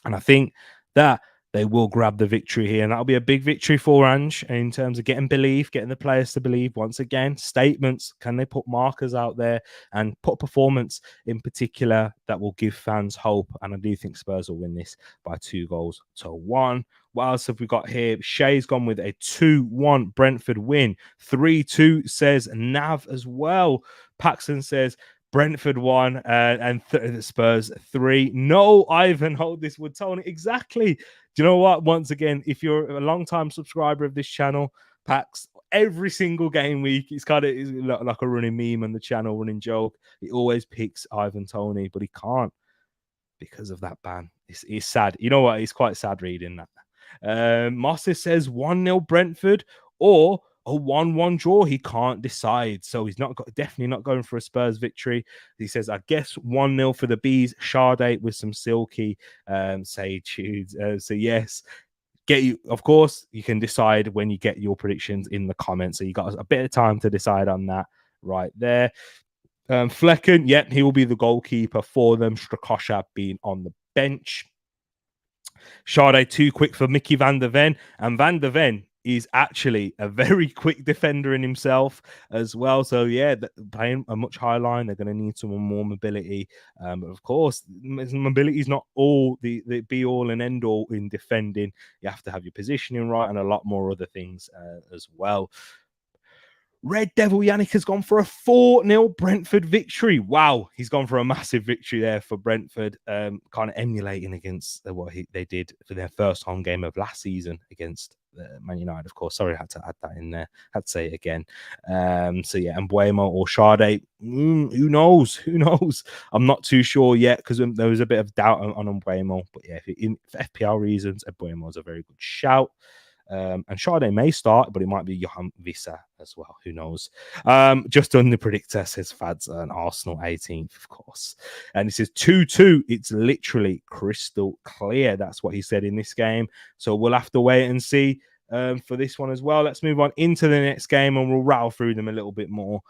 And I think that they will grab the victory here, and that'll be a big victory for Ange in terms of getting the players to believe once again. Statements, can they put markers out there and put a performance in particular that will give fans hope? And I do think Spurs will win this by 2-1. What else have we got here? Shay's gone with a 2-1 Brentford win. 3-2 says Nav as well. Paxton says Brentford 1 and Spurs 3. No, Ivan, hold this wood, Tony. Exactly. Do you know what? Once again, if you're a long-time subscriber of this channel, Pax, every single game week, it's kind of like a running meme on the channel, running joke. He always picks Ivan Toney, but he can't because of that ban. It's sad. You know what? It's quite sad reading that. Moses says 1-0 Brentford or a 1-1 draw. He can't decide, so he's definitely not going for a Spurs victory. He says, I guess 1-0 for the Bees. Sade with some silky say tunes. So yes, of course, you can decide when you get your predictions in the comments. So you got a bit of time to decide on that right there. Flecken, yep, he will be the goalkeeper for them. Strakosha being on the bench. Sade too quick for Mickey van der Ven, and van der Ven is actually a very quick defender in himself as well. So yeah, playing a much higher line, they're going to need some more mobility. But of course, mobility is not all the be all and end all in defending. You have to have your positioning right and a lot more other things as well. Red Devil Yannick has gone for a 4-0 Brentford victory. Wow, he's gone for a massive victory there for Brentford, kind of emulating against what they did for their first home game of last season against Man United, of course. Sorry, I had to add that in there. Had to say it again. So yeah, Mbuemo or Sade, who knows? Who knows? I'm not too sure yet because there was a bit of doubt on Mbuemo. But yeah, for FPL reasons, Mbuemo is a very good shout. And Sade may start, but it might be Johan Visa as well. Who knows? Just on the predictor says Fads and Arsenal 18th, of course. And it says 2-2. It's literally crystal clear. That's what he said in this game. So we'll have to wait and see for this one as well. Let's move on into the next game and we'll rattle through them a little bit more.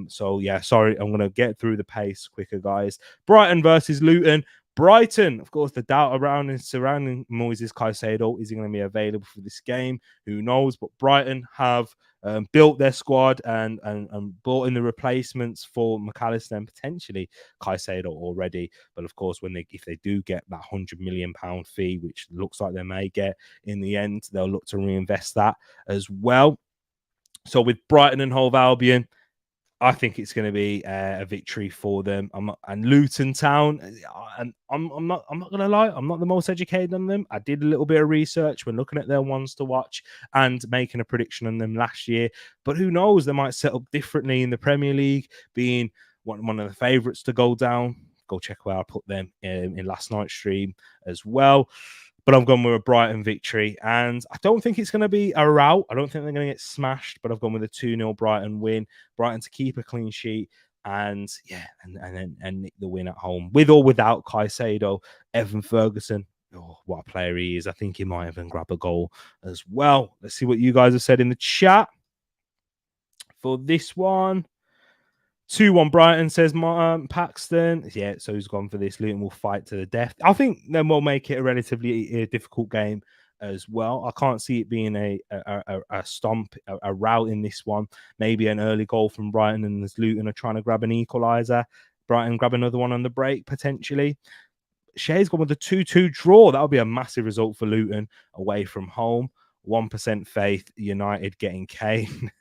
So yeah, sorry, I'm going to get through the pace quicker, guys. Brighton versus Luton. Brighton, of course, the doubt around and surrounding Moises Caicedo. Is he going to be available for this game? Who knows? But Brighton have built their squad and brought in the replacements for McAllister and potentially Caicedo already. But of course, if they do get that £100 million fee, which looks like they may get in the end, they'll look to reinvest that as well. So with Brighton and Hove Albion, I think it's going to be a victory for them. And Luton Town, and I'm not going to lie, I'm not the most educated on them. I did a little bit of research when looking at their ones to watch and making a prediction on them last year. But who knows? They might set up differently in the Premier League, being one of the favourites to go down. Go check where I put them in last night's stream as well. But I've gone with a Brighton victory, and I don't think it's going to be a rout. I don't think they're going to get smashed, but I've gone with a 2-0 Brighton win. Brighton to keep a clean sheet, and yeah, and nick the win at home. With or without Caicedo, Evan Ferguson, oh, what a player he is. I think he might even grab a goal as well. Let's see what you guys have said in the chat for this one. 2-1 Brighton, says Paxton. Yeah, so he's gone for this. Luton will fight to the death. I think then we'll make it a relatively difficult game as well. I can't see it being a stomp, a rout in this one. Maybe an early goal from Brighton, and as Luton are trying to grab an equaliser, Brighton grab another one on the break, potentially. Shea's gone with a 2-2 draw. That would be a massive result for Luton away from home. 1% faith, United getting Kane.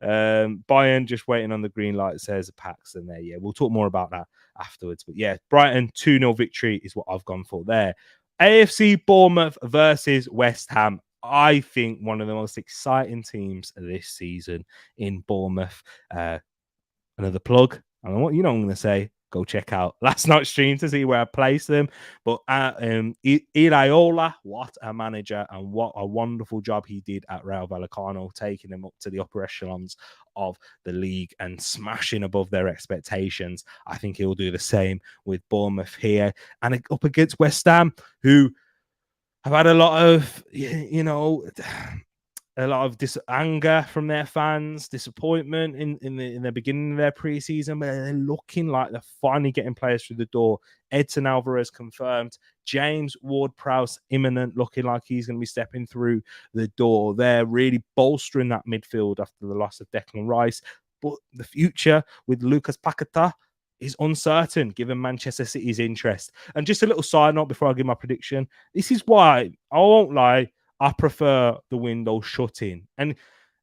Bayern just waiting on the green light, says Paxton there. Yeah, we'll talk more about that afterwards. But yeah, Brighton 2-0 victory is what I've gone for there. AFC Bournemouth versus West Ham. I think one of the most exciting teams this season in Bournemouth. Another plug. I don't know what I'm going to say. Go check out last night's stream to see where I placed them. But Iraola, what a manager, and what a wonderful job he did at Rayo Vallecano, taking them up to the upper echelons of the league and smashing above their expectations. I think he'll do the same with Bournemouth here. And up against West Ham, who have had a lot of, a lot of anger from their fans, disappointment in the beginning of their preseason, but they're looking like they're finally getting players through the door. Edson Alvarez confirmed. James Ward-Prowse imminent, looking like he's going to be stepping through the door. They're really bolstering that midfield after the loss of Declan Rice. But the future with Lucas Paqueta is uncertain, given Manchester City's interest. And just a little side note before I give my prediction. This is why, I won't lie, I prefer the window shutting. And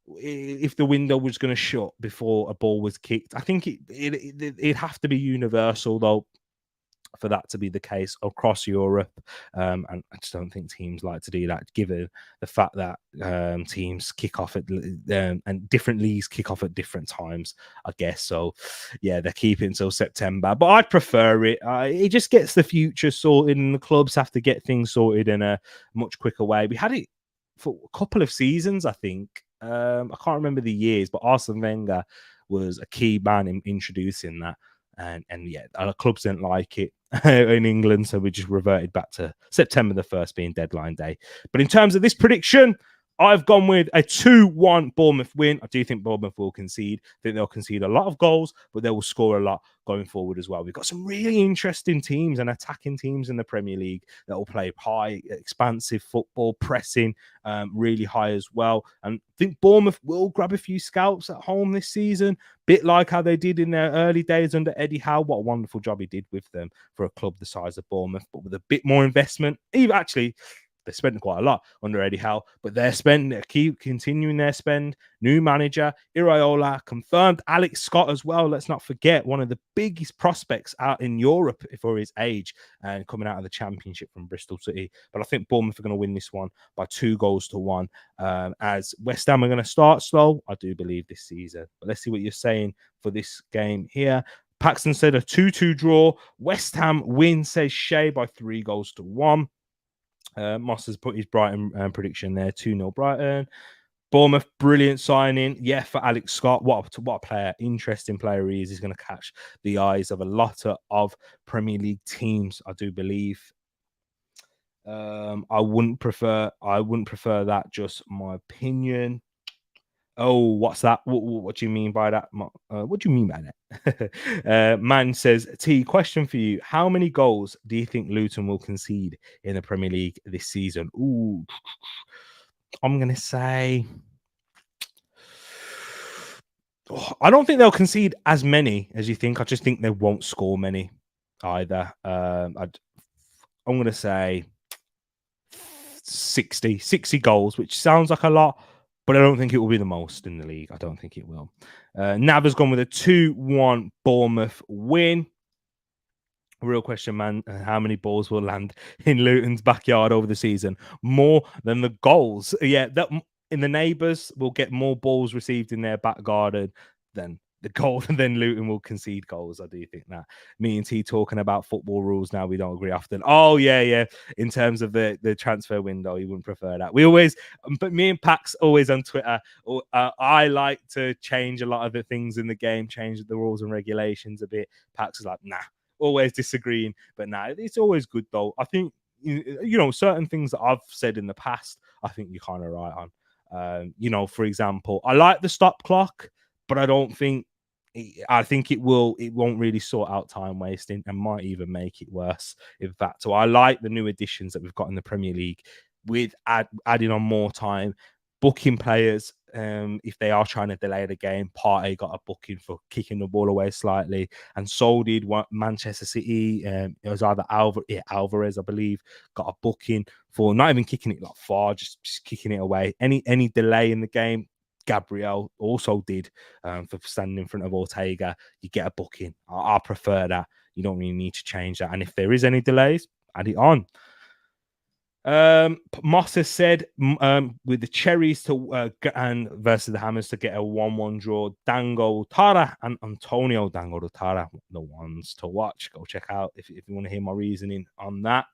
if the window was going to shut before a ball was kicked, I think it'd have to be universal, though, for that to be the case across Europe. And I just don't think teams like to do that, given the fact that teams kick off at and different leagues kick off at different times, I guess. So, yeah, they're keeping until September. But I'd prefer it. It just gets the future sorted, and the clubs have to get things sorted in a much quicker way. We had it for a couple of seasons, I think. I can't remember the years, but Arsene Wenger was a key man in introducing that. And yeah, our clubs didn't like it in England, so we just reverted back to September the 1st being deadline day. But in terms of this prediction, I've gone with a 2-1 Bournemouth win. I do think Bournemouth will concede. I think they'll concede a lot of goals, but they will score a lot going forward as well. We've got some really interesting teams and attacking teams in the Premier League that will play high, expansive football, pressing really high as well. And I think Bournemouth will grab a few scalps at home this season, bit like how they did in their early days under Eddie Howe. What a wonderful job he did with them for a club the size of Bournemouth, but with a bit more investment. Even actually, They spent quite a lot under Eddie Howe, but they keep continuing their spend. New manager, Iraola, confirmed Alex Scott as well. Let's not forget, one of the biggest prospects out in Europe for his age and coming out of the Championship from Bristol City. But I think Bournemouth are going to win this one by 2-1. As West Ham are going to start slow, I do believe, this season. But let's see what you're saying for this game here. Paxton said a 2-2 draw. West Ham win, says Shay, by 3-1. Moss has put his Brighton prediction there, 2-0 Brighton. Bournemouth, brilliant signing. Yeah, for Alex Scott. What a player. Interesting player he is. He's going to catch the eyes of a lot of Premier League teams, I do believe. I wouldn't prefer that, just my opinion. Oh, what's that? What do you mean by that? What do you mean by that? Man says, T, question for you. How many goals do you think Luton will concede in the Premier League this season? Ooh, I'm going to say... I don't think they'll concede as many as you think. I just think they won't score many either. I'm going to say 60 goals, which sounds like a lot, but I don't think it will be the most in the league. I don't think it will. Nav has gone with a 2-1 Bournemouth win. Real question, man. How many balls will land in Luton's backyard over the season? More than the goals. Yeah, that in the neighbours will get more balls received in their back garden than the goal, and then Luton will concede goals. I do think that. Me and T talking about football rules now, we don't agree often. Oh, yeah. In terms of the transfer window, you wouldn't prefer that. We always, but me and Pax always on Twitter, I like to change a lot of the things in the game, change the rules and regulations a bit. Pax is like, nah, always disagreeing. But nah, it's always good though. I think, certain things that I've said in the past, I think you're kind of right on. For example, I like the stop clock, but I think it won't really sort out time wasting and might even make it worse, in fact. So I like the new additions that we've got in the Premier League with adding on more time, booking players. If they are trying to delay the game, Partey got a booking for kicking the ball away slightly, and so did Manchester City. It was either Alvarez, I believe, got a booking for not even kicking it like far, just kicking it away. Any delay in the game, Gabriel also did for standing in front of Ortega. You get a booking. I prefer that. You don't really need to change that. And if there is any delays, add it on. Moss has said with the Cherries and versus the Hammers to get a 1-1 draw. Dango Tara and Antonio Dango Tara, the ones to watch. Go check out if you want to hear my reasoning on that.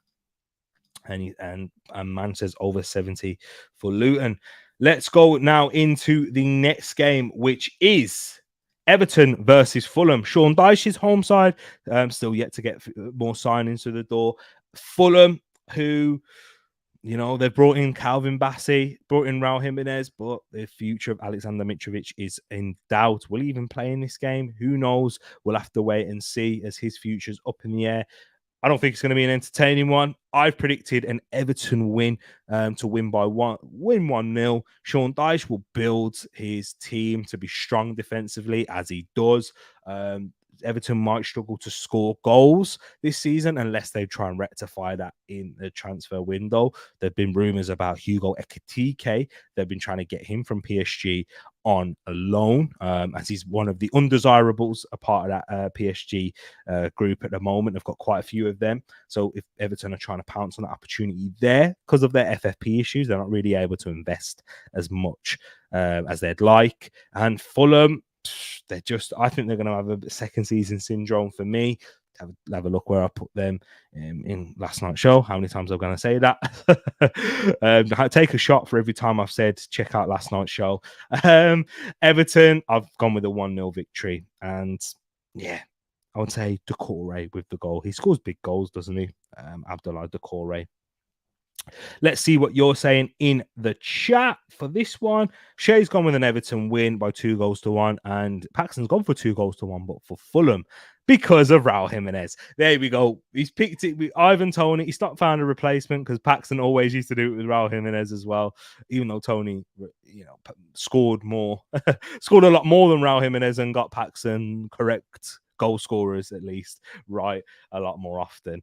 And man says over 70 for Luton. Let's go now into the next game, which is Everton versus Fulham. Sean Dyche's home side, still yet to get more signings to the door. Fulham, who, they've brought in Calvin Bassey, brought in Raul Jimenez, but the future of Alexander Mitrovic is in doubt. Will he even play in this game? Who knows? We'll have to wait and see, as his future's up in the air. I don't think it's going to be an entertaining one. I've predicted an Everton win to win 1-0. Sean Dyche will build his team to be strong defensively, as he does. Everton might struggle to score goals this season unless they try and rectify that in the transfer window. There have been rumours about Hugo Ekitike. They've been trying to get him from PSG on a loan, as he's one of the undesirables, a part of that PSG group at the moment. They've got quite a few of them. So if Everton are trying to pounce on that opportunity there, because of their FFP issues, they're not really able to invest as much as they'd like. And Fulham, I think they're going to have a second season syndrome for me. Have a look where I put them in last night's show. How many times I'm going to say that? Take a shot for every time I've said check out last night's show. Everton, I've gone with a 1-0 victory. And yeah, I would say Doucouré with the goal. He scores big goals, doesn't he? Abdoulaye Doucouré. Let's see what you're saying in the chat for this one. Shay's gone with an Everton win by 2-1, and Paxton's gone for 2-1, but for Fulham because of Raul Jimenez. There we go. He's picked it with Ivan Toney. He's not found a replacement because Paxton always used to do it with Raul Jimenez as well, even though Toney, scored a lot more than Raul Jimenez and got Paxton correct goal scorers, at least, right, a lot more often.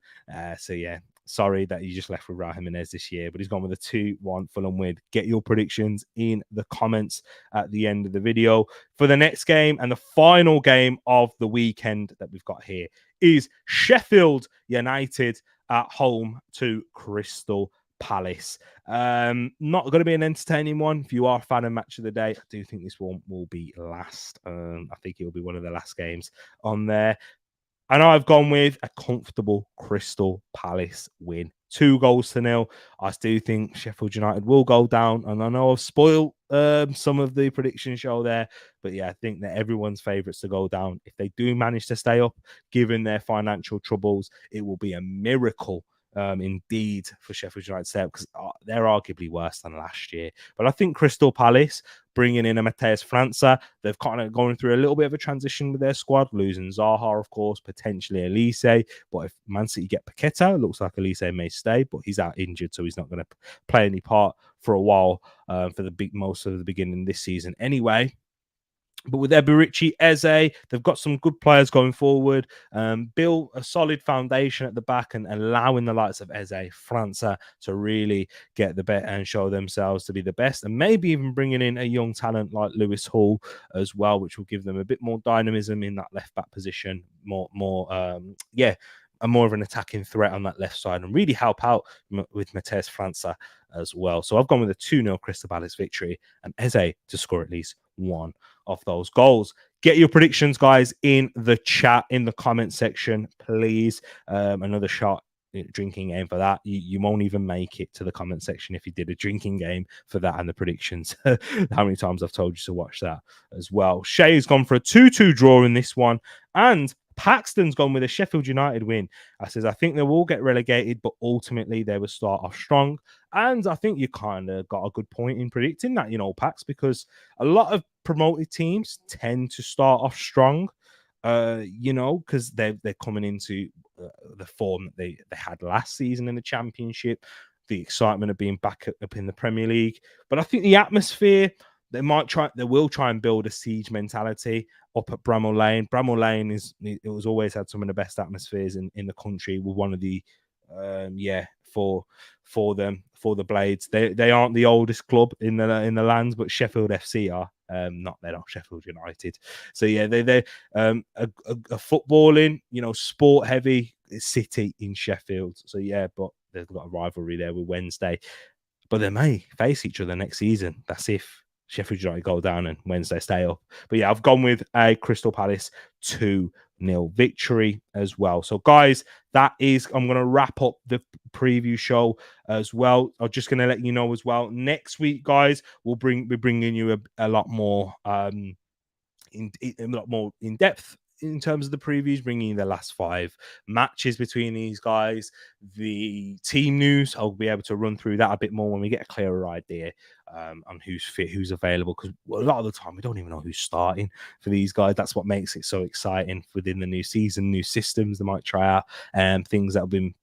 So yeah, Sorry that you just left with Raul Jimenez this year, but he's gone with a 2-1 Fulham win. Get your predictions in the comments at the end of the video. For the next game and the final game of the weekend that we've got here is Sheffield United at home to Crystal Palace. Not going to be an entertaining one. If you are a fan of Match of the Day, I do think this one will be last. I think it will be one of the last games on there. And I've gone with a comfortable Crystal Palace win. 2-0. I do think Sheffield United will go down. And I know I've spoiled some of the prediction show there. But yeah, I think that everyone's favourites to go down. If they do manage to stay up, given their financial troubles, it will be a miracle indeed for Sheffield United stay up, because they're arguably worse than last year. But I think Crystal Palace, bringing in a Matheus França, they've kind of gone through a little bit of a transition with their squad, losing Zaha, of course, potentially Elise. But if Man City get Paqueta, it looks like Elise may stay, but he's out injured, so he's not going to play any part for a while for most of the beginning this season anyway. But with Eberici, Eze, they've got some good players going forward. Build a solid foundation at the back and allowing the likes of Eze, França to really get the bet and show themselves to be the best. And maybe even bringing in a young talent like Lewis Hall as well, which will give them a bit more dynamism in that left back position. More of an attacking threat on that left side and really help out with Matheus França as well. So I've gone with a 2-0 Crystal Palace victory and Eze to score at least one of those goals. Get your predictions, guys, in the chat, in the comment section, please. Another shot drinking game for that. You won't even make it to the comment section if you did a drinking game for that and the predictions. How many times I've told you to watch that as well. Shay's gone for a 2-2 draw in this one, and Paxton's gone with a Sheffield United win. I think they will get relegated, but ultimately they will start off strong. And I think you kind of got a good point in predicting that, Pax, because a lot of promoted teams tend to start off strong, because they're coming into the form that they had last season in the Championship, the excitement of being back up in the Premier League. But I think the atmosphere, they will try and build a siege mentality up at Bramall Lane. Bramall Lane it was always had some of the best atmospheres in the country. With one of the for the Blades. They aren't the oldest club in the lands, but Sheffield FC are. They're not Sheffield United. So yeah, they're a footballing, sport heavy city in Sheffield. So yeah, but they've got a rivalry there with Wednesday. But they may face each other next season. That's if Sheffield United go down and Wednesday stay up. But yeah, I've gone with a Crystal Palace 2-0 victory as well. So guys, I'm going to wrap up the preview show as well. I'm just going to let you know as well. Next week, guys, we'll be bringing you a lot more in depth in terms of the previews, bringing in the last 5 matches between these guys, the team news. I'll be able to run through that a bit more when we get a clearer idea on who's fit, who's available, because a lot of the time we don't even know who's starting for these guys. That's what makes it so exciting within the new season, new systems they might try out, and things that have been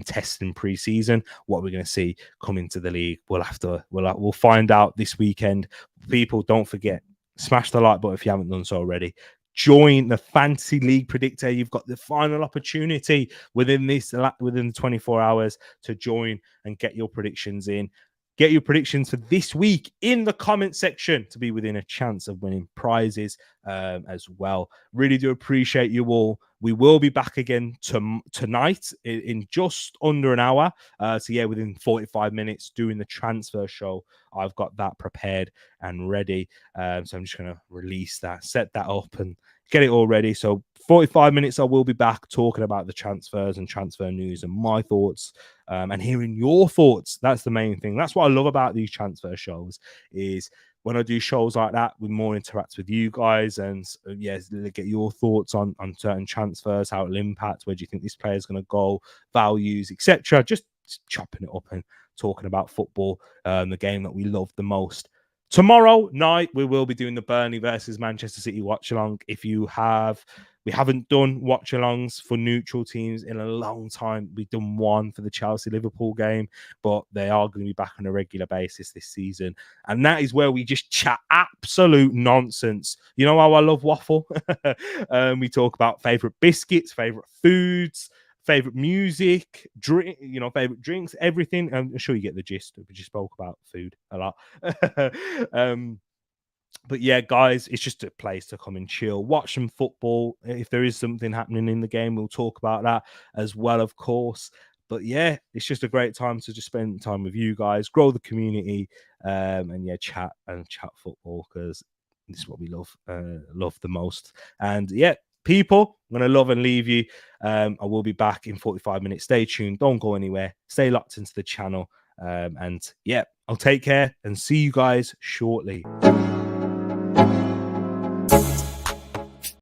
testing pre-season. What we're going to see come into the league, we'll find out this weekend. People, don't forget, smash the like button if you haven't done so already. Join the Fantasy League Predictor. You've got the final opportunity within 24 hours to join and get your predictions in. Get your predictions for this week in the comment section to be within a chance of winning prizes as well. Really do appreciate you all. We will be back again tonight in just under an hour. So yeah, within 45 minutes doing the transfer show. I've got that prepared and ready. So I'm just going to release that, set that up and get it all ready. So 45 minutes, I will be back talking about the transfers and transfer news and my thoughts and hearing your thoughts. That's the main thing. That's what I love about these transfer shows is when I do shows like that, we more interact with you guys and get your thoughts on certain transfers, how it'll impact, where do you think this player is going to go, values, etc. Just chopping it up and talking about football, the game that we love the most. Tomorrow night, we will be doing the Burnley versus Manchester City watch-along. We haven't done watch-alongs for neutral teams in a long time. We've done one for the Chelsea-Liverpool game, but they are going to be back on a regular basis this season. And that is where we just chat absolute nonsense. You know how I love waffle? We talk about favourite biscuits, favourite foods, favorite music, drink, favorite drinks, everything. I'm sure you get the gist. We just spoke about food a lot. But yeah, guys, it's just a place to come and chill, watch some football. If there is something happening in the game, we'll talk about that as well, of course. But yeah, it's just a great time to just spend time with you guys, grow the community, and yeah, chat football, because this is what we love the most. And yeah, people, I'm gonna love and leave you. I will be back in 45 minutes. Stay tuned, don't go anywhere, stay locked into the channel. And yeah, I'll take care and see you guys shortly.